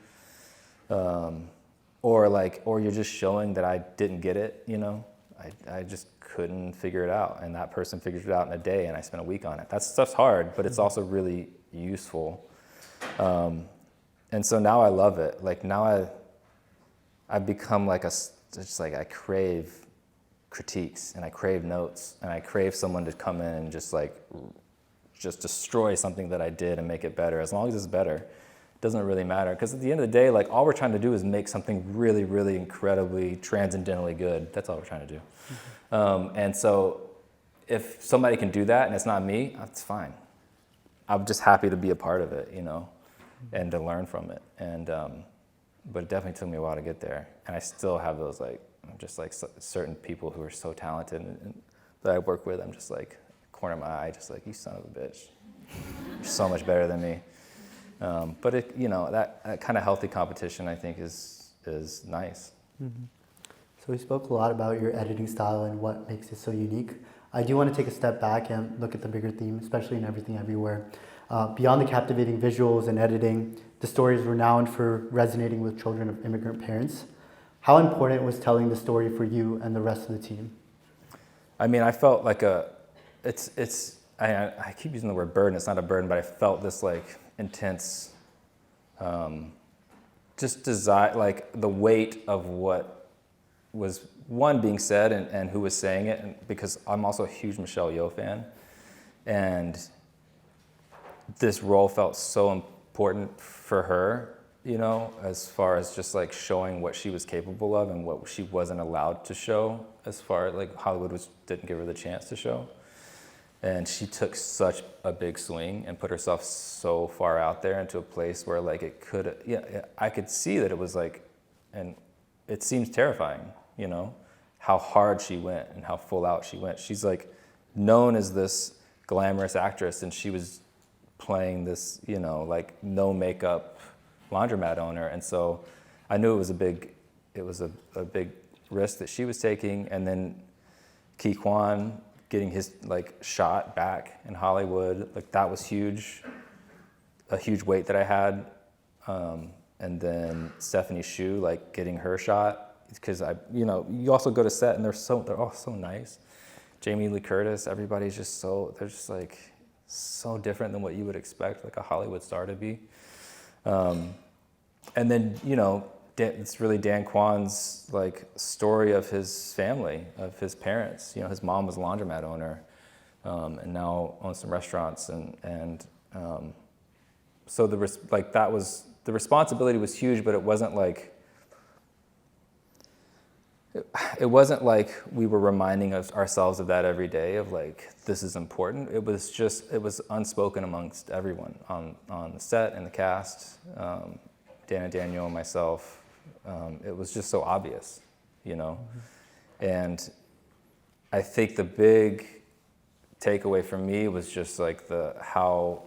Speaker 2: or you're just showing that I didn't get it, you know. I just couldn't figure it out, and that person figures it out in a day, and I spent a week on it. That stuff's hard, but it's also really useful. And so now I love it. Like now I've become like just like I crave critiques, and I crave notes, and I crave someone to come in and just destroy something that I did and make it better. As long as it's better, it doesn't really matter. Because at the end of the day, like all we're trying to do is make something really, really incredibly transcendentally good. That's all we're trying to do. And so if somebody can do that and it's not me, that's fine. I'm just happy to be a part of it, you know, and to learn from it. And but it definitely took me a while to get there. And I still have those just certain people who are so talented and that I work with. I'm just like corner of my eye, just like, you son of a bitch, you're so much better than me. But it, you know, that kind of healthy competition, I think, is nice.
Speaker 1: Mm-hmm. So we spoke a lot about your editing style and what makes it so unique. I do want to take a step back and look at the bigger theme, especially in Everything Everywhere. Beyond the captivating visuals and editing, the story is renowned for resonating with children of immigrant parents. How important was telling the story for you and the rest of the team? I mean, I felt like I keep using the word burden. It's not a burden, but I felt this like intense, just desire, like the weight of what was being said and who was saying it, and because I'm also a huge Michelle Yeoh fan, and this role felt so important for her, you know, as far as just like showing what she was capable of and what she wasn't allowed to show, as far as like Hollywood didn't give her the chance to show. And she took such a big swing and put herself so far out there into a place where like it could, I could see that it was like, and it seems terrifying, you know, how hard she went and how full out she went. She's like known as this glamorous actress, and she was playing this, you know, like no makeup laundromat owner. And so I knew it was a big risk that she was taking. And then Ki Kwan getting his like shot back in Hollywood, like that was huge, a huge weight that I had. And then Stephanie Hsu, like getting her shot, because you also go to set and they're all so nice. Jamie Lee Curtis, everybody's just they're just like so different than what you would expect like a Hollywood star to be. And then, you know, it's really Dan Kwan's like story of his family, of his parents. You know, his mom was a laundromat owner, and now owns some restaurants, and so the responsibility was huge, but it wasn't like we were reminding ourselves of that every day of like, this is important. It was unspoken amongst everyone on the set and the cast, Dan and Daniel and myself. It was just so obvious, you know? Mm-hmm. And I think the big takeaway for me was just like how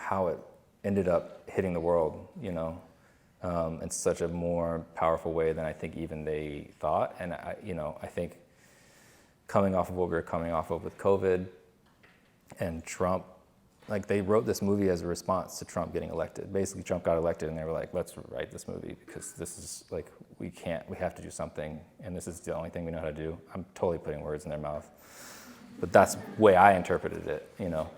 Speaker 1: it ended up hitting the world, you know? In such a more powerful way than I think even they thought. And I think coming off of what we were coming off of with COVID and Trump, like they wrote this movie as a response to Trump getting elected. Basically, Trump got elected and they were like, let's write this movie because this is like, we have to do something, and this is the only thing we know how to do. I'm totally putting words in their mouth, but that's the way I interpreted it, you know.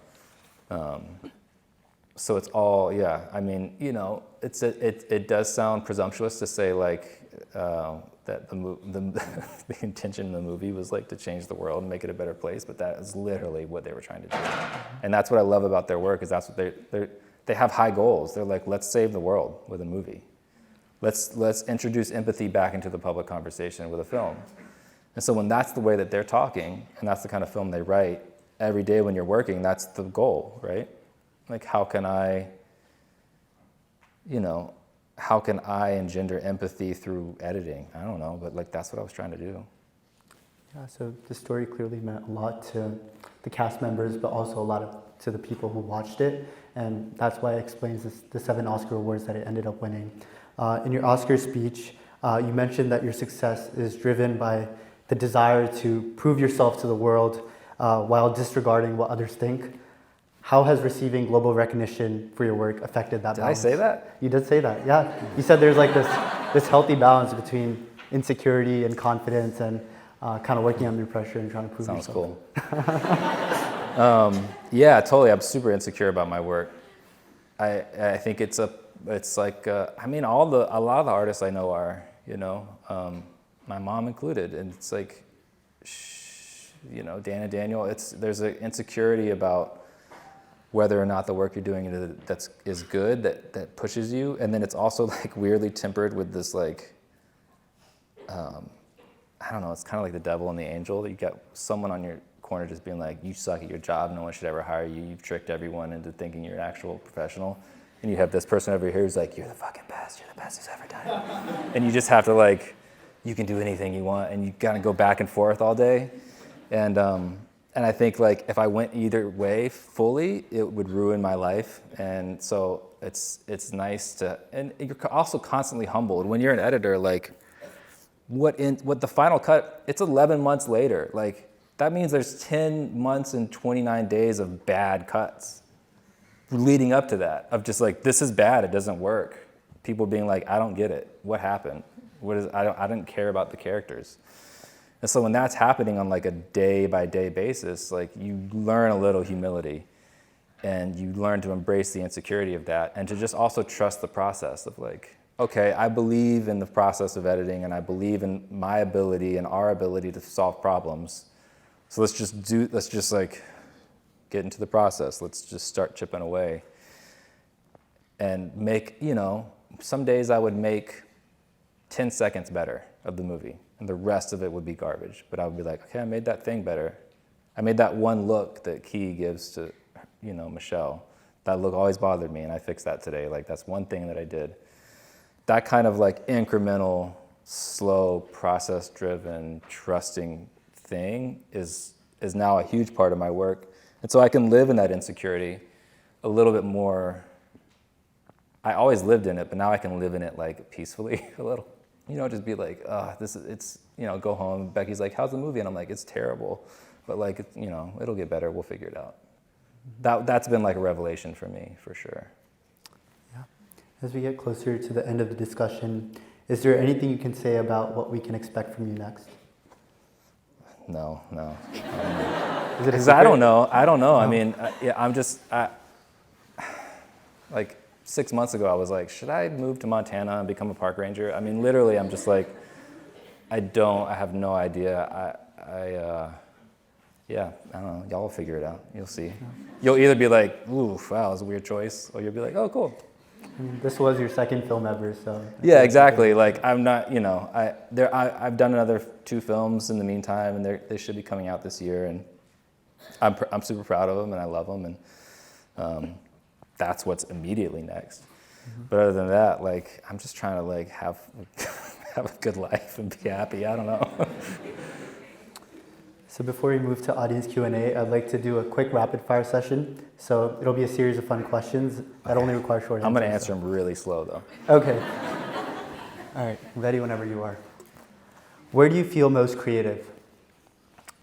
Speaker 1: So it's all, yeah, I mean, you know, it does sound presumptuous to say like that the intention in the movie was like to change the world and make it a better place, but that is literally what they were trying to do. And that's what I love about their work, is that's what they have high goals. They're like, let's save the world with a movie. Let's introduce empathy back into the public conversation with a film. And so when that's the way that they're talking, and that's the kind of film they write every day when you're working, that's the goal, right? Like, how can I engender empathy through editing? I don't know, but like that's what I was trying to do. So the story clearly meant a lot to the cast members, but also a lot to the people who watched it. And that's why it explains the 7 Oscar awards that it ended up winning. In your Oscar speech, you mentioned that your success is driven by the desire to prove yourself to the world while disregarding what others think. How has receiving global recognition for your work affected that balance?
Speaker 2: Did I say that?
Speaker 1: You did say that, yeah. You said there's like this healthy balance between insecurity and confidence and kind of working under pressure and trying to prove
Speaker 2: Sounds
Speaker 1: yourself.
Speaker 2: cool. Yeah, totally. I'm super insecure about my work. I think it's like I mean, a lot of the artists I know are, you know, my mom included, and it's like, you know, Dan and Daniel. There's an insecurity about whether or not the work you're doing is good, that pushes you, and then it's also like weirdly tempered with this like, I don't know, it's kind of like the devil and the angel. You got someone on your corner just being like, you suck at your job, no one should ever hire you, you've tricked everyone into thinking you're an actual professional. And you have this person over here who's like, you're the fucking best, you're the best who's ever done it. And you just have to like, you can do anything you want, and you gotta go back and forth all day. And I think like if I went either way fully, it would ruin my life. And so it's nice to, and you're also constantly humbled. When you're an editor, like what the final cut, it's 11 months later. Like that means there's 10 months and 29 days of bad cuts leading up to that, of just like, this is bad, it doesn't work. People being like, I don't get it, what happened? I didn't care about the characters. And so when that's happening on like a day by day basis, like you learn a little humility, and you learn to embrace the insecurity of that, and to just also trust the process of like, okay, I believe in the process of editing, and I believe in my ability and our ability to solve problems. So let's just like get into the process. Let's just start chipping away and make, you know, some days I would make 10 seconds better of the movie, and the rest of it would be garbage. But I would be like, okay, I made that thing better. I made that one look that Key gives to, you know, Michelle. That look always bothered me, and I fixed that today. Like, that's one thing that I did. That kind of like incremental, slow, process-driven, trusting thing is now a huge part of my work. And so I can live in that insecurity a little bit more. I always lived in it, but now I can live in it like peacefully a little. You know, just be like, it's, you know, go home. Becky's like, how's the movie? And I'm like, it's terrible. But like, you know, it'll get better. We'll figure it out. That's been like a revelation for me, for sure.
Speaker 1: Yeah. As we get closer to the end of the discussion, is there anything you can say about what we can expect from you next?
Speaker 2: No.
Speaker 1: Is it a
Speaker 2: Because
Speaker 1: secret?
Speaker 2: I don't know.
Speaker 1: No.
Speaker 2: I mean, like 6 months ago, I was like, should I move to Montana and become a park ranger? I mean, literally, I'm just like, I have no idea. Yeah, I don't know. Y'all will figure it out. You'll see. You'll either be like, ooh, wow, that was a weird choice, or you'll be like, oh, cool.
Speaker 1: I mean, this was your second film ever, so.
Speaker 2: Yeah, exactly. Like, I'm not, you know, I've done another 2 films in the meantime, and they should be coming out this year, and I'm super proud of them, and I love them, and that's what's immediately next. Mm-hmm. But other than that, like, I'm just trying to like have a good life and be happy. I don't know.
Speaker 1: So before we move to audience Q&A, I'd like to do a quick rapid fire session. So it'll be a series of fun questions that only require short answers.
Speaker 2: I'm gonna answer them really slow though.
Speaker 1: Okay. All right, ready whenever you are. Where do you feel most creative?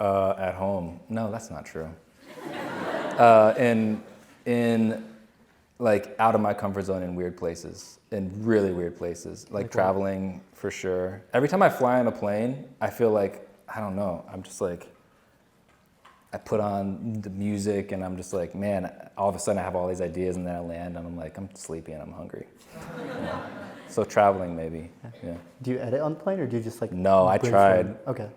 Speaker 2: At home. No, that's not true. In like out of my comfort zone in weird places, in really weird places, like traveling for sure. Every time I fly on a plane, I feel like, I don't know, I'm just like, I put on the music and I'm just like, man, all of a sudden I have all these ideas, and then I land and I'm like, I'm sleepy and I'm hungry. You know? So traveling maybe, yeah.
Speaker 1: Do you edit on the plane, or do you just like?
Speaker 2: No, I tried.
Speaker 1: Okay.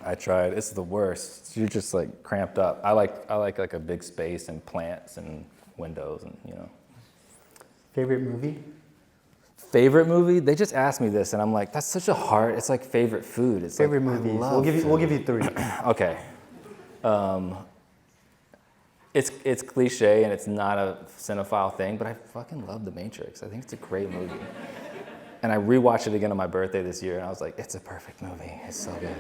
Speaker 2: I tried. It's the worst. You're just like cramped up. I like a big space and plants and windows and, you know.
Speaker 1: Favorite movie?
Speaker 2: Favorite movie? They just asked me this, and I'm like, that's such a hard. It's like favorite food. It's
Speaker 1: favorite
Speaker 2: like,
Speaker 1: movies. We'll give you 3.
Speaker 2: Okay. It's cliche and it's not a cinephile thing, but I fucking love The Matrix. I think it's a great movie. And I rewatched it again on my birthday this year, and I was like, it's a perfect movie. It's so good.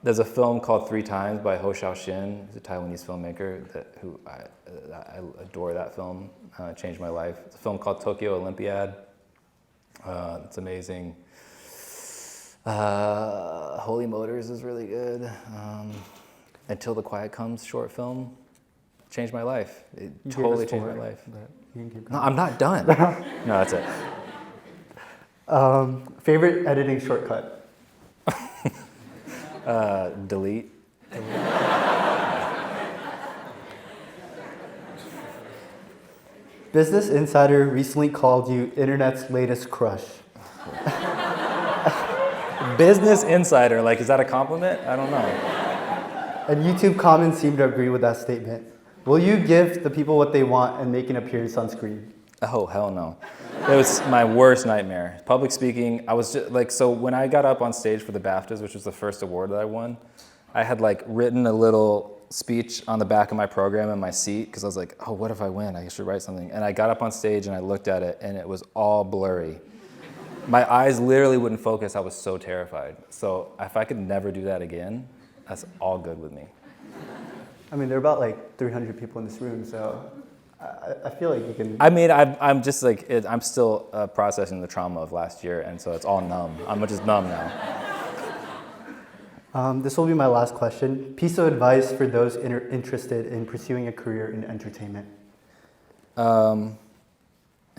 Speaker 2: There's a film called Three Times by Ho Xiaoshin. He's a Taiwanese filmmaker who I adore that film. Changed my life. It's a film called Tokyo Olympiad. It's amazing. Holy Motors is really good. Until the Quiet Comes short film changed my life. It totally changed my life. No, I'm not done. No, that's it.
Speaker 1: Favorite editing shortcut?
Speaker 2: Delete.
Speaker 1: Business Insider recently called you internet's latest crush.
Speaker 2: Business Insider, like, is that a compliment? I don't know.
Speaker 1: And YouTube comments seem to agree with that statement. Will you give the people what they want and make an appearance on screen?
Speaker 2: Oh, hell no. It was my worst nightmare. Public speaking, I was just like, so when I got up on stage for the BAFTAs, which was the first award that I won, I had like written a little speech on the back of my program in my seat because I was like, oh, what if I win? I should write something. And I got up on stage and I looked at it and it was all blurry. My eyes literally wouldn't focus. I was so terrified. So if I could never do that again, that's all good with me.
Speaker 1: I mean, there are about like 300 people in this room, so I feel like you can...
Speaker 2: I mean, I'm just like, I'm still processing the trauma of last year, and so it's all numb. I'm just numb now.
Speaker 1: This will be my last question. Piece of advice for those interested in pursuing a career in entertainment.
Speaker 2: In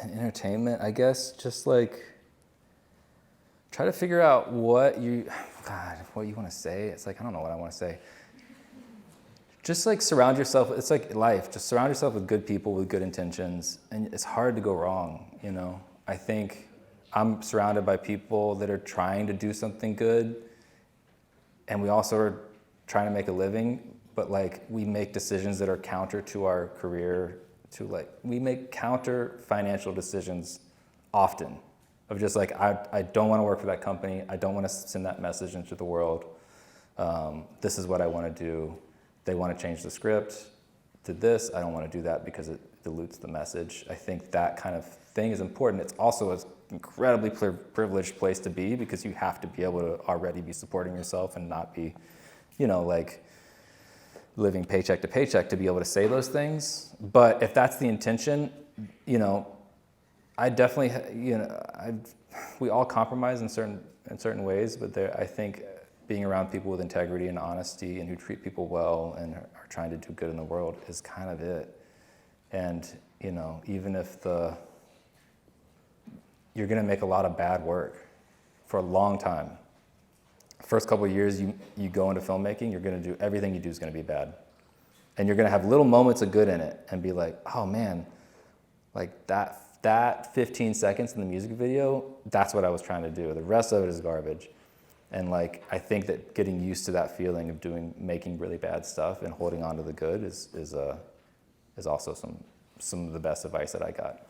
Speaker 2: entertainment, I guess, just like, try to figure out what you want to say. It's like, I don't know what I want to say. Just like surround yourself, it's like life, just surround yourself with good people with good intentions, and it's hard to go wrong, you know? I think I'm surrounded by people that are trying to do something good, and we also are trying to make a living, but like we make decisions that are counter to our career, we make counter financial decisions often, of just like, I don't want to work for that company, I don't want to send that message into the world, this is what I want to do. They want to change the script to this. I don't want to do that because it dilutes the message. I think that kind of thing is important. It's also an incredibly privileged place to be because you have to be able to already be supporting yourself and not be, you know, like living paycheck to paycheck to be able to say those things. But if that's the intention, you know, I definitely, you know, we all compromise in certain ways, but I think being around people with integrity and honesty and who treat people well and are trying to do good in the world is kind of it. And, you know, even if you're gonna make a lot of bad work for a long time. First couple of years you go into filmmaking, you're gonna do, everything you do is gonna be bad. And you're gonna have little moments of good in it and be like, oh man, like that 15 seconds in the music video, that's what I was trying to do. The rest of it is garbage. And like, I think that getting used to that feeling of making really bad stuff and holding on to the good is also some of the best advice that I got.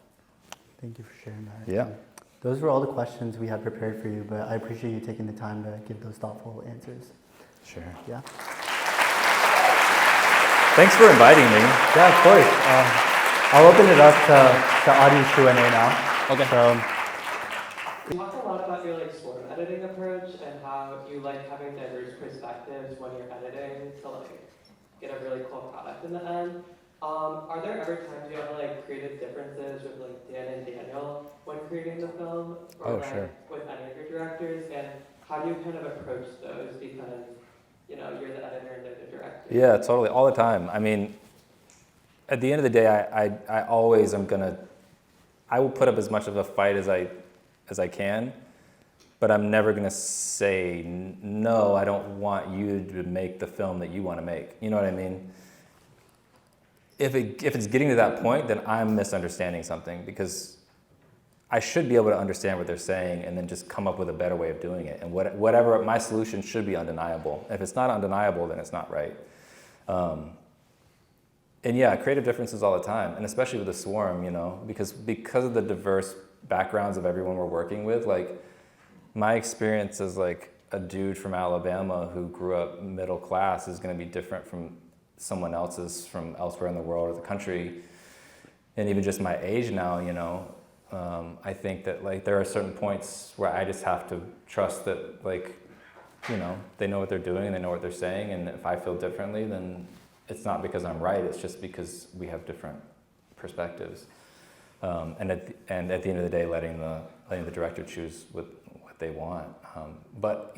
Speaker 1: Thank you for sharing that.
Speaker 2: Yeah.
Speaker 1: Those were all the questions we had prepared for you, but I appreciate you taking the time to give those thoughtful answers.
Speaker 2: Sure.
Speaker 1: Yeah.
Speaker 2: Thanks for inviting me.
Speaker 1: Yeah, of course. I'll open it up to audience Q&A now.
Speaker 2: Okay.
Speaker 1: So,
Speaker 3: You talked a lot about your swarm editing approach and how you like having diverse perspectives when you're editing to get a really cool product in the end. Are there ever times you have creative differences with Dan and Daniel when creating the film, or
Speaker 2: sure.
Speaker 3: with any of your directors? And how do you kind of approach those because you're the editor and they're the director?
Speaker 2: Yeah, totally, all the time. I mean, at the end of the day, I always am I will put up as much of a fight as I can, but I'm never gonna say, no, I don't want you to make the film that you wanna make. You know what I mean? If it's getting to that point, then I'm misunderstanding something because I should be able to understand what they're saying and then just come up with a better way of doing it. And whatever, my solution should be undeniable. If it's not undeniable, then it's not right. And yeah, creative differences all the time, and especially with the swarm, because of the diverse backgrounds of everyone we're working with, my experience as a dude from Alabama who grew up middle class is going to be different from someone else's from elsewhere in the world or the country. And even just my age now, I think that there are certain points where I just have to trust that they know what they're doing and they know what they're saying, and if I feel differently, then it's not because I'm right, it's just because we have different perspectives. And at the end of the day, letting the director choose what they want. But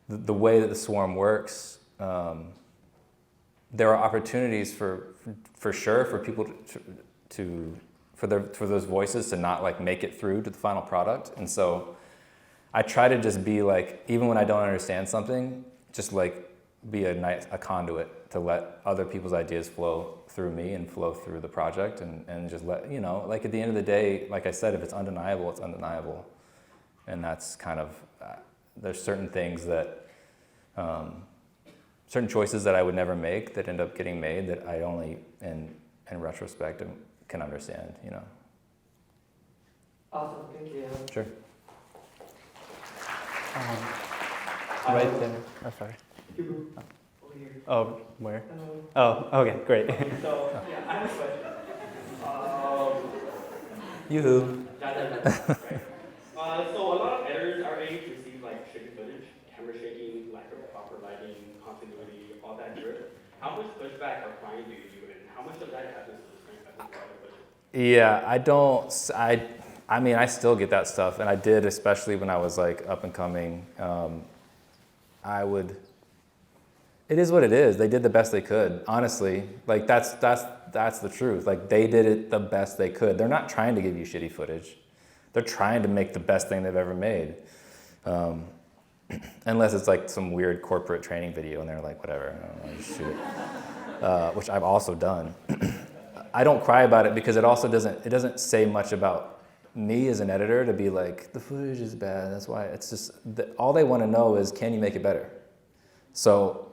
Speaker 2: the way that the swarm works, there are opportunities for sure for people for those voices to not like make it through to the final product. And so I try to just be like, even when I don't understand something, just like be a conduit to let other people's ideas flow through me and flow through the project, and just let, like at the end of the day, like I said, if it's undeniable, it's undeniable. And that's kind of, there's certain things that, certain choices that I would never make that end up getting made that I only, in retrospect, can understand,
Speaker 3: Awesome, thank you.
Speaker 2: Sure.
Speaker 1: Right there. Oh, sorry.
Speaker 3: Over here.
Speaker 1: Oh, where? Oh, okay, great.
Speaker 3: So, yeah, I have a question.
Speaker 1: Yoo-hoo.
Speaker 3: So a lot of editors are able to receive like shaky footage, camera shaking, lack of proper lighting, continuity, all that drip. How much pushback or crying do you do, and how much of that happens to the screen as a part of the budget?
Speaker 2: Yeah, I mean, I still get that stuff, and I did, especially when I was like up and coming. It is what it is. They did the best they could, honestly. Like that's the truth. Like they did it the best they could. They're not trying to give you shitty footage. They're trying to make the best thing they've ever made. Unless it's like some weird corporate training video and they're like, whatever, I don't know, just shoot it. Which I've also done. I don't cry about it because it also doesn't say much about me as an editor to be like, the footage is bad, that's why. It's just, all they want to know is, can you make it better? So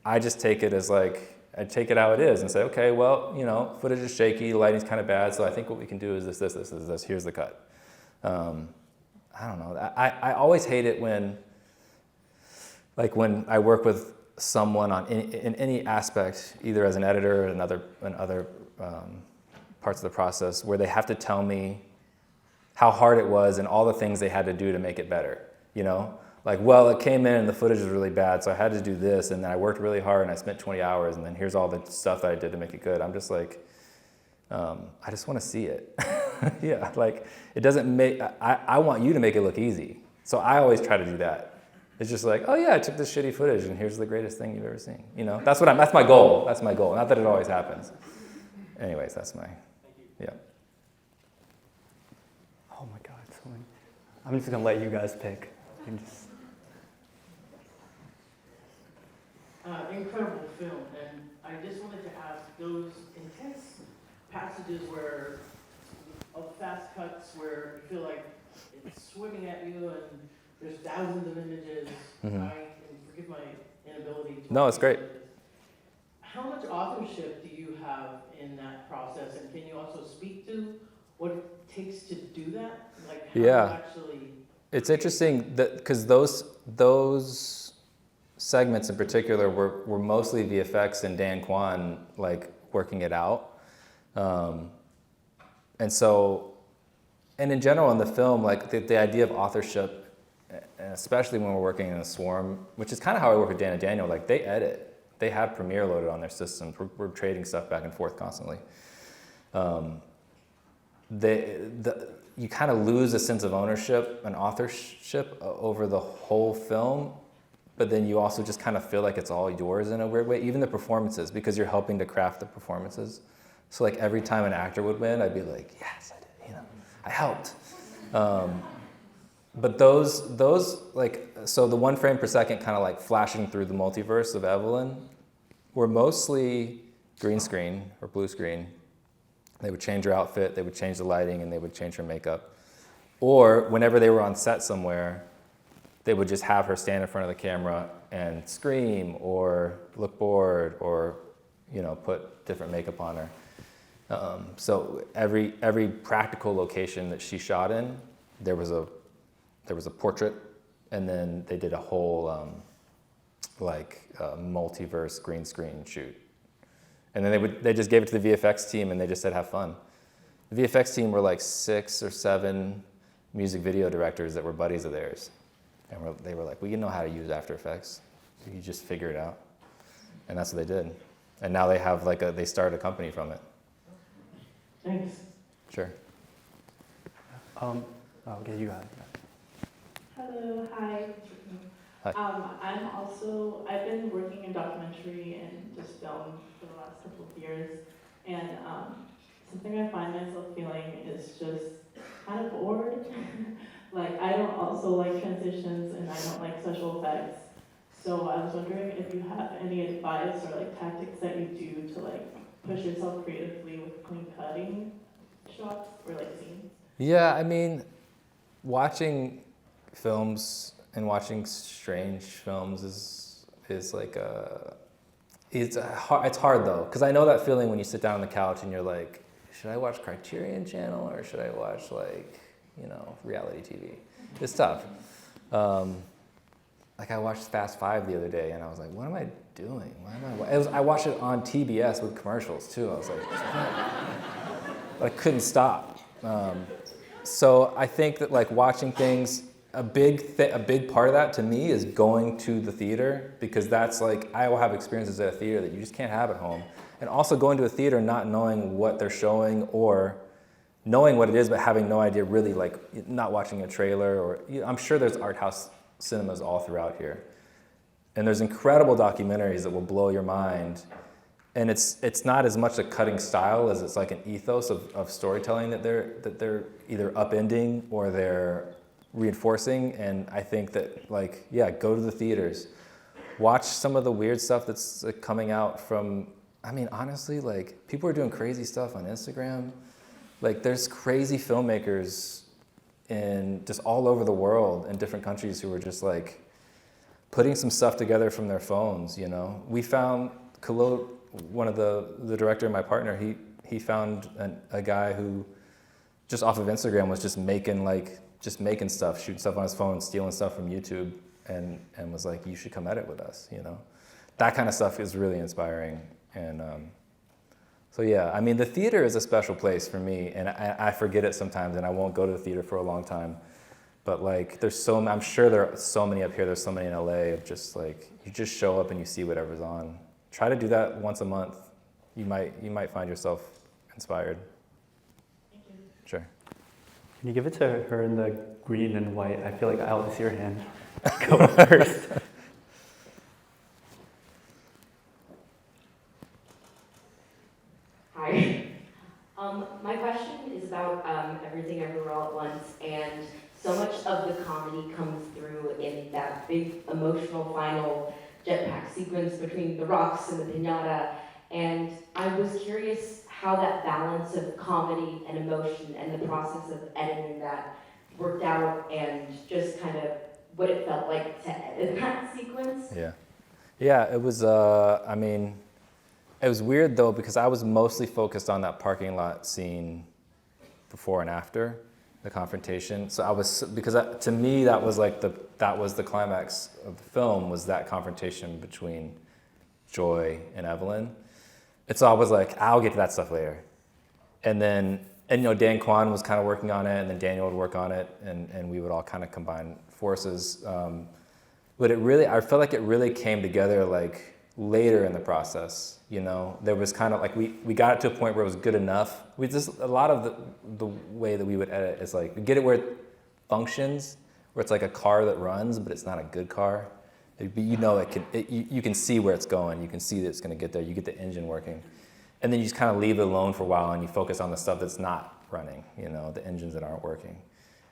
Speaker 2: I just take it as like, I take it how it is and say, okay, well, footage is shaky, lighting's kind of bad, so I think what we can do is this, here's the cut. I don't know. I always hate it when I work with someone in any aspect, either as an editor or in other parts of the process, where they have to tell me how hard it was and all the things they had to do to make it better. Like, well, it came in and the footage was really bad, so I had to do this, and then I worked really hard and I spent 20 hours, and then here's all the stuff that I did to make it good. I'm just like, I just want to see it. Yeah, like it doesn't make, I want you to make it look easy. So I always try to do that. It's just like, oh yeah, I took this shitty footage and here's the greatest thing you've ever seen. That's my goal. That's my goal. Not that it always happens. Anyways, that's my, yeah.
Speaker 1: Oh my God, I'm just gonna let you guys pick.
Speaker 4: Incredible film, and I just wanted to ask, those intense passages of fast cuts where you feel like it's swimming at you and there's thousands of images.
Speaker 2: Mm-hmm.
Speaker 4: Forgive my inability to.
Speaker 2: No, it's great.
Speaker 4: How much authorship do you have in that process, and can you also speak to what it takes to do that? Like how you actually.
Speaker 2: It's interesting that because those segments in particular were mostly VFX and Dan Kwan like working it out. And in general in the film, like the idea of authorship, especially when we're working in a swarm, which is kind of how I work with Dan and Daniel, like they edit. They have Premiere loaded on their systems. We're trading stuff back and forth constantly. You kind of lose a sense of ownership and authorship over the whole film, but then you also just kind of feel like it's all yours in a weird way, even the performances, because you're helping to craft the performances. So like every time an actor would win, I'd be like, yes, I did, I helped. But those like, so the 1 frame per second kind of like flashing through the multiverse of Evelyn were mostly green screen or blue screen. They would change her outfit, they would change the lighting, and they would change her makeup. Or whenever they were on set somewhere, they would just have her stand in front of the camera and scream or look bored or, put different makeup on her. So every practical location that she shot in, there was a portrait, and then they did a whole multiverse green screen shoot. And then they just gave it to the VFX team, and they just said, have fun. The VFX team were like 6 or 7 music video directors that were buddies of theirs. And they were like, well, you know how to use After Effects. You just figure it out. And that's what they did. And now they have they started a company from it.
Speaker 4: Thanks.
Speaker 2: Sure.
Speaker 1: Okay, you got it.
Speaker 5: Hello, hi.
Speaker 2: Hi.
Speaker 5: I've been working in documentary and just film for the last couple of years, and something I find myself feeling is just kind of bored. Like, I don't also like transitions and I don't like special effects. So I was wondering if you have any advice or like tactics that you do to like push yourself creatively with clean cutting shots or like scenes.
Speaker 2: Yeah, I mean, watching films and watching strange films is like it's hard though, because I know that feeling when you sit down on the couch and you're like, should I watch Criterion Channel or should I watch reality TV? It's tough. I watched Fast Five the other day and I was like, what am I doing? I watched it on TBS with commercials too. I was like, I couldn't stop. So I think that watching things, a big part of that to me is going to the theater, because that's I will have experiences at a theater that you just can't have at home. And also going to a theater not knowing what they're showing, or knowing what it is but having no idea, really not watching a trailer, or I'm sure there's art house cinemas all throughout here. And there's incredible documentaries that will blow your mind. And it's not as much a cutting style as it's an ethos of storytelling that they're either upending or they're reinforcing. And I think that go to the theaters, watch some of the weird stuff that's coming out from. I mean, honestly, people are doing crazy stuff on Instagram. There's crazy filmmakers in just all over the world in different countries who are just putting some stuff together from their phones. We found Kahlil, one of the director and my partner, he found a guy who just off of Instagram was just making stuff, shooting stuff on his phone, stealing stuff from YouTube, and was like, you should come edit with us, That kind of stuff is really inspiring. And so yeah, I mean, the theater is a special place for me, and I forget it sometimes, and I won't go to the theater for a long time. But I'm sure there are so many up here, there's so many in LA of just you just show up and you see whatever's on. Try to do that once a month. You might find yourself inspired.
Speaker 5: Thank you.
Speaker 2: Sure.
Speaker 1: Can you give it to her in the green and white? I feel like I want to see your hand go first.
Speaker 6: Hi. My question is about Everything Everywhere All at Once, and so much of the comedy comes through in that big emotional final jetpack sequence between the rocks and the piñata, and I was curious how that balance of comedy and emotion and the process of editing that worked out, and just kind of what it felt like to edit that sequence.
Speaker 2: Yeah, it was, it was weird though, because I was mostly focused on that parking lot scene before and after the confrontation. So to me, that was the climax of the film, was that confrontation between Joy and Evelyn. And so I was like, I'll get to that stuff later. And Dan Kwan was kind of working on it, and then Daniel would work on it, and we would all kind of combine forces. But I felt like it really came together later in the process. There was kind of we got it to a point where it was good enough. A lot of the way that we would edit is we get it where it functions, where it's a car that runs, but it's not a good car. You can see where it's going. You can see that it's going to get there. You get the engine working. And then you just kind of leave it alone for a while and you focus on the stuff that's not running, the engines that aren't working.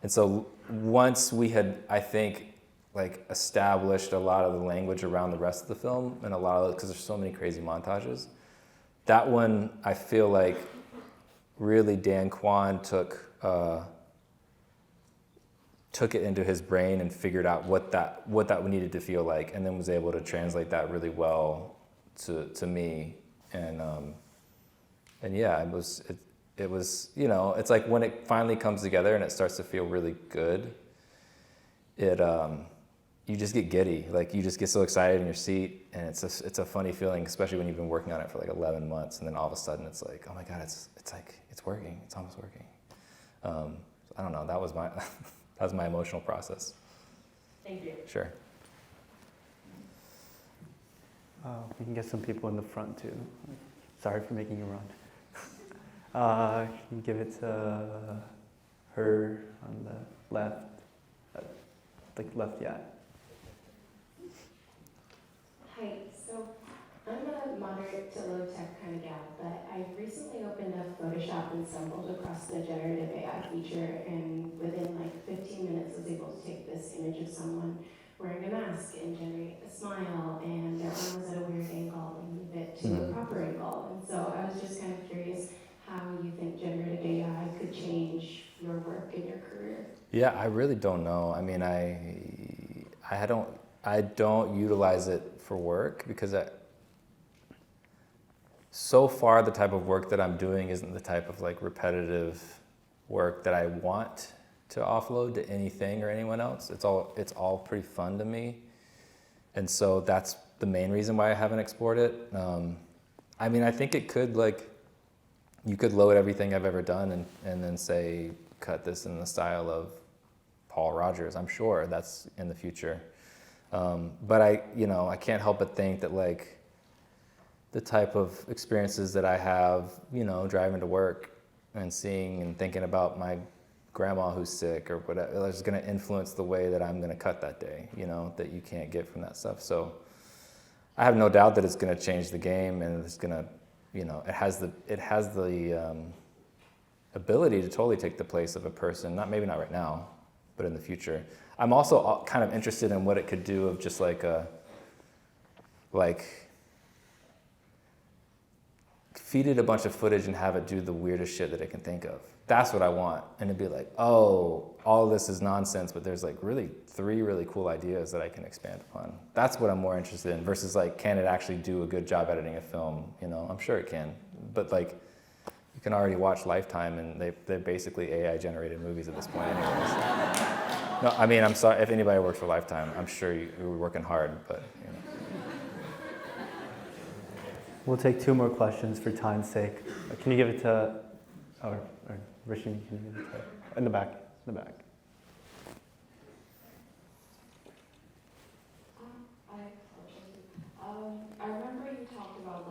Speaker 2: And so once we had, I think, established a lot of the language around the rest of the film, and a lot of it, because there's so many crazy montages, that one, I feel really Dan Kwan took it into his brain and figured out what that needed to feel like, and then was able to translate that really well to me. And yeah, it was it's when it finally comes together and it starts to feel really good, you just get giddy. You just get so excited in your seat, and it's a funny feeling, especially when you've been working on it for 11 months, and then all of a sudden it's oh my God, it's working. It's almost working. I don't know. That was my emotional process.
Speaker 6: Thank you.
Speaker 2: Sure.
Speaker 1: We can get some people in the front too. Sorry for making you run. Can you give it to her on the left? Like left, yeah.
Speaker 7: Hi, so I'm a moderate to low tech kind of gal, but I recently opened up Photoshop and stumbled across the generative AI feature, and within like 15 minutes was able to take this image of someone wearing a mask and generate a smile, and their arm was at a weird angle and move it to a proper angle. And so I was just kind of curious how you think generative AI could change your work and your career.
Speaker 2: Yeah, I really don't know. I mean, I don't utilize it for work because so far the type of work that I'm doing isn't the type of like repetitive work that I want to offload to anything or anyone else. It's all pretty fun to me, and so that's the main reason why I haven't explored it. I mean, I think it could, like, you could load everything I've ever done and then say, cut this in the style of Paul Rogers. I'm sure that's in the future. But I can't help but think that, like, the type of experiences that I have, driving to work and seeing and thinking about my grandma who's sick or whatever, is going to influence the way that I'm going to cut that day, that you can't get from that stuff. So I have no doubt that it's going to change the game, and it's going to, it has the ability to totally take the place of a person, maybe not right now, but in the future. I'm also kind of interested in what it could do of just feed it a bunch of footage and have it do the weirdest shit that it can think of. That's what I want. And it'd be like, oh, all of this is nonsense, but there's like really 3 really cool ideas that I can expand upon. That's what I'm more interested in versus like, can it actually do a good job editing a film? I'm sure it can, but like, you can already watch Lifetime and they're basically AI generated movies at this point anyways. No, I mean, I'm sorry, if anybody works for Lifetime, I'm sure you're working hard, but
Speaker 1: We'll take 2 more questions for time's sake. Can you give it to, or Rishi, can you give it to, in the back.
Speaker 8: I remember you talked about a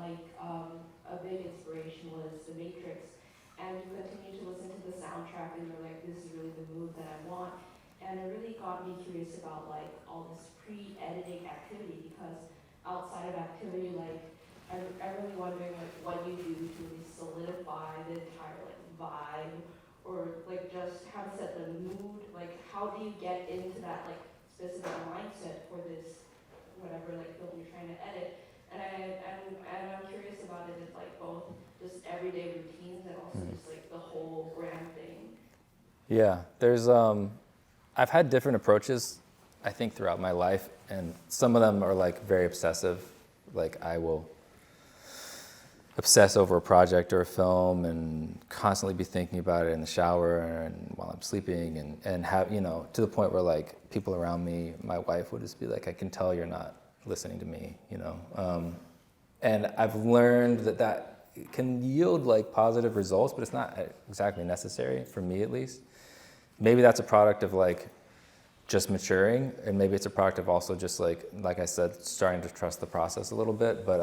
Speaker 8: big inspiration was The Matrix, and you continue to listen to the soundtrack and you're like, this is really the mood that I want. And it really got me curious about like all this pre-editing activity, because outside of activity, like I'm really wondering like what you do to really solidify the entire like vibe, or like just how to set the mood, like how do you get into that like specific mindset for this whatever like film you're trying to edit. And I'm curious about it as like both just everyday routines and also just like the whole brand thing.
Speaker 2: Yeah, there's I've had different approaches, I think, throughout my life, and some of them are like very obsessive. Like I will obsess over a project or a film and constantly be thinking about it in the shower and while I'm sleeping and have, to the point where like people around me, my wife would just be like, I can tell you're not listening to me, and I've learned that can yield like positive results, but it's not exactly necessary, for me at least. Maybe that's a product of like just maturing, and maybe it's a product of also just like I said, starting to trust the process a little bit. But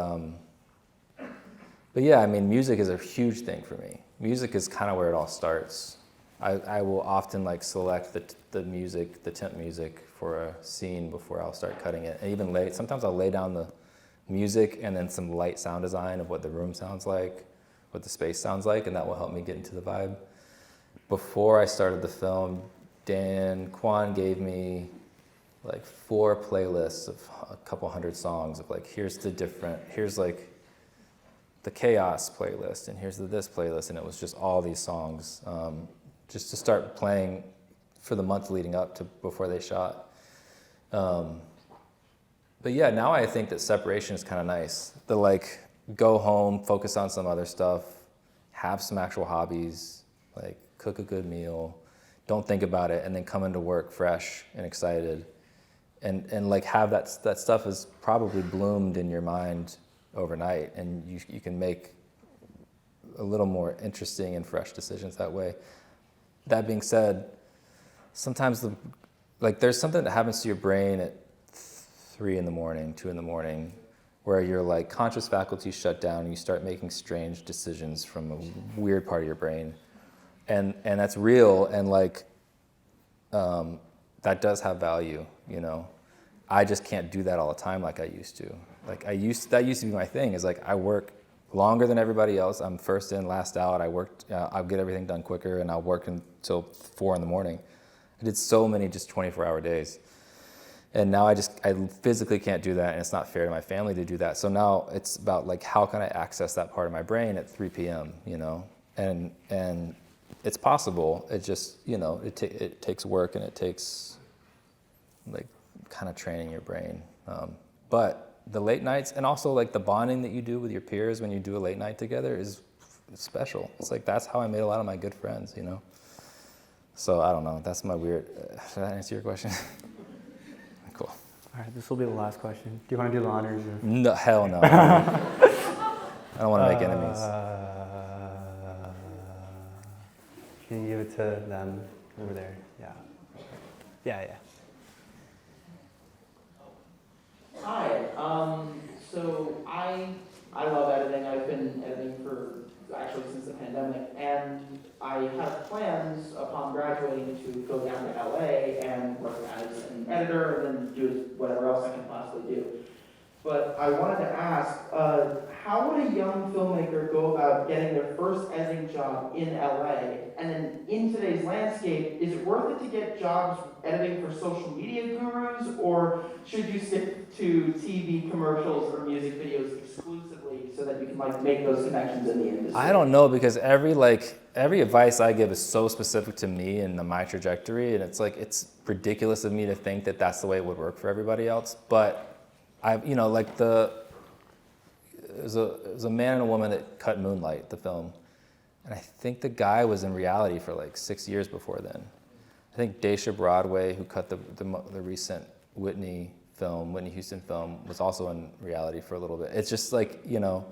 Speaker 2: yeah, I mean, music is a huge thing for me. Music is kind of where it all starts. I will often like select the music, the temp music for a scene before I'll start cutting it. And even sometimes I'll lay down the music and then some light sound design of what the room sounds like, what the space sounds like, and that will help me get into the vibe. Before I started the film, Dan Kwan gave me like 4 playlists of a couple hundred songs of like, here's like the chaos playlist, and here's this playlist, and it was just all these songs, just to start playing for the month leading up to before they shot. But yeah, now I think that separation is kind of nice. The like, go home, focus on some other stuff, have some actual hobbies, like cook a good meal, don't think about it, and then come into work fresh and excited, and like have that stuff is probably bloomed in your mind overnight, and you can make a little more interesting and fresh decisions that way. That being said, sometimes like there's something that happens to your brain at 3 in the morning, 2 in the morning, where your like conscious faculties shut down and you start making strange decisions from a weird part of your brain. And that's real, and like, that does have value, you know. I just can't do that all the time like I used to. Like that used to be my thing, is like I work longer than everybody else. I'm first in, last out. I'll get everything done quicker, and I'll work until 4 in the morning. I did so many just 24-hour days. And now I physically can't do that, and it's not fair to my family to do that. So now it's about like, how can I access that part of my brain at 3 p.m., you know? And it's possible. It just, you know, it takes work, and it takes like kind of training your brain. But the late nights, and also like the bonding that you do with your peers when you do a late night together is special. It's like, that's how I made a lot of my good friends, you know? So I don't know, that's my weird, did that answer your question? Cool.
Speaker 1: All right, this will be the last question. Do you want to do the honors? Or?
Speaker 2: No, hell no. I don't want to make enemies.
Speaker 1: Can you give it to them over there? Yeah. Yeah.
Speaker 4: Hi. So I love editing. I've been editing for actually since the pandemic, and I have plans upon graduating to go down to LA and work as an editor, and then do whatever else I can possibly do. But I wanted to ask, how would a young filmmaker go about getting their first editing job in LA? And then in today's landscape, is it worth it to get jobs editing for social media gurus, or should you stick to TV commercials or music videos exclusively so that you can like make those connections in the industry?
Speaker 2: I don't know, because every advice I give is so specific to me and my trajectory, and it's like, it's ridiculous of me to think that that's the way it would work for everybody else. But you know, like it was a man and a woman that cut Moonlight, the film. And I think the guy was in reality for like 6 years before then. I think Daisha Broadway, who cut the recent Whitney Houston film, was also in reality for a little bit. It's just like, you know,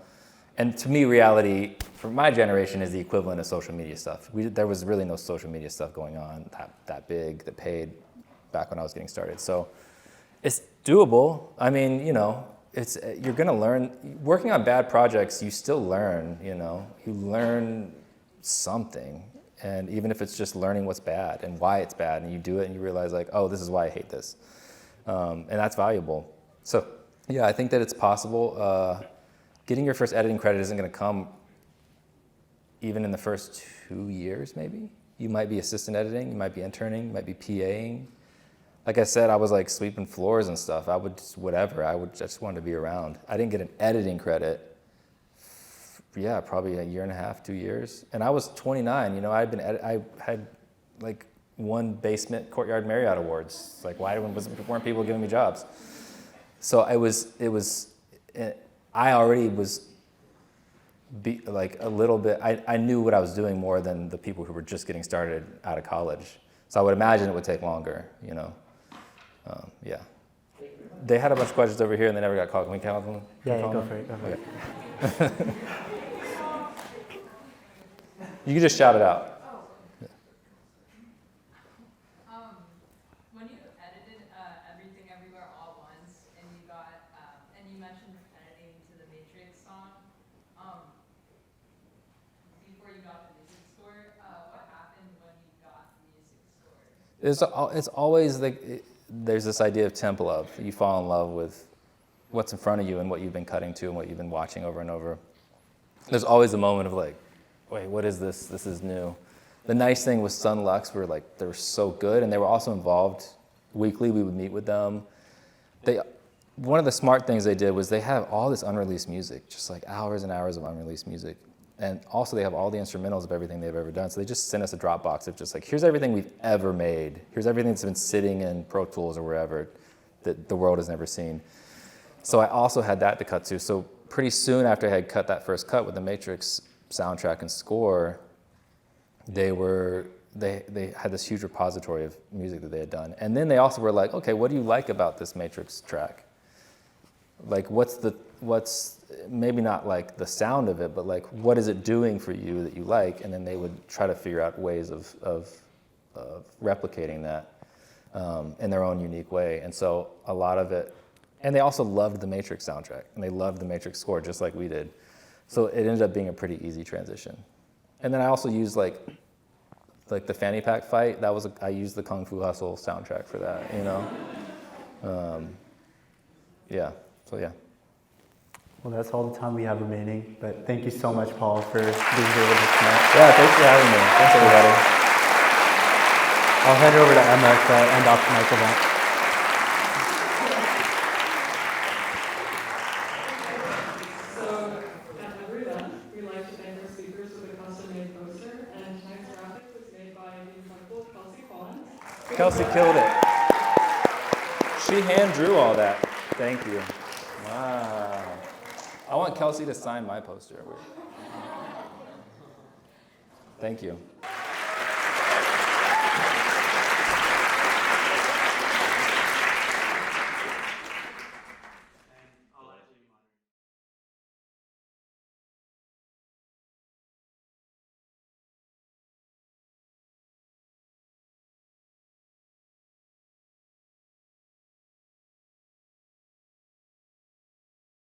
Speaker 2: and to me, reality for my generation is the equivalent of social media stuff. There was really no social media stuff going on that big, that paid back when I was getting started. So it's doable. I mean, you know, you're gonna learn. Working on bad projects, you still learn, you know. You learn something, and even if it's just learning what's bad and why it's bad, and you do it and you realize like, oh, this is why I hate this. And that's valuable. So yeah, I think that it's possible. Getting your first editing credit isn't gonna come even in the first 2 years, maybe. You might be assistant editing, you might be interning, you might be PAing. Like I said, I was like sweeping floors and stuff. I would just, whatever, I just wanted to be around. I didn't get an editing credit, yeah, probably a year and a half, 2 years. And I was 29, you know, I had like won Basement Courtyard Marriott Awards. Like, why weren't people giving me jobs? So I already was like a little bit, I knew what I was doing more than the people who were just getting started out of college. So I would imagine it would take longer, you know. Yeah. They had a bunch of questions over here and they never got called. Can we count them?
Speaker 1: Yeah, go for it.
Speaker 2: Okay. You can just shout it out.
Speaker 9: When you edited Everything Everywhere All at Once, and you got, and you mentioned editing to the Matrix song, before you got the music score, what happened when you got the music score?
Speaker 2: It's always like, there's this idea of temp love. You fall in love with what's in front of you and what you've been cutting to and what you've been watching over and over. There's always a moment of like, wait, what is this? This is new. The nice thing with Sun Lux were like, they were so good, and they were also involved weekly. We would meet with them. One of the smart things they did was they have all this unreleased music, just like hours and hours of unreleased music. And also they have all the instrumentals of everything they've ever done. So they just sent us a Dropbox of just like, here's everything we've ever made. Here's everything that's been sitting in Pro Tools or wherever that the world has never seen. So I also had that to cut to. So pretty soon after I had cut that first cut with the Matrix soundtrack and score, they had this huge repository of music that they had done. And then they also were like, okay, what do you like about this Matrix track? Like, what's maybe not like the sound of it, but like, what is it doing for you that you like? And then they would try to figure out ways of replicating that. in their own unique way. And so a lot of it, and they also loved the Matrix soundtrack, and they loved the Matrix score just like we did. So it ended up being a pretty easy transition. And then I also used like the fanny pack fight. I used the Kung Fu Hustle soundtrack for that, you know? Yeah, so yeah.
Speaker 1: Well, that's all the time we have remaining, but thank you so much, Paul, for being here with us tonight.
Speaker 2: Yeah, thanks for having me. Thanks, everybody.
Speaker 1: I'll hand it over to Emma to end off tonight's event.
Speaker 3: So, at every event, we like to thank our speakers with a custom-made poster, and tonight's graphic was made by the incredible Kelsey Collins.
Speaker 2: Kelsey killed it. She hand drew all that. Thank you. Wow. I want Kelsey to sign my poster. Thank you.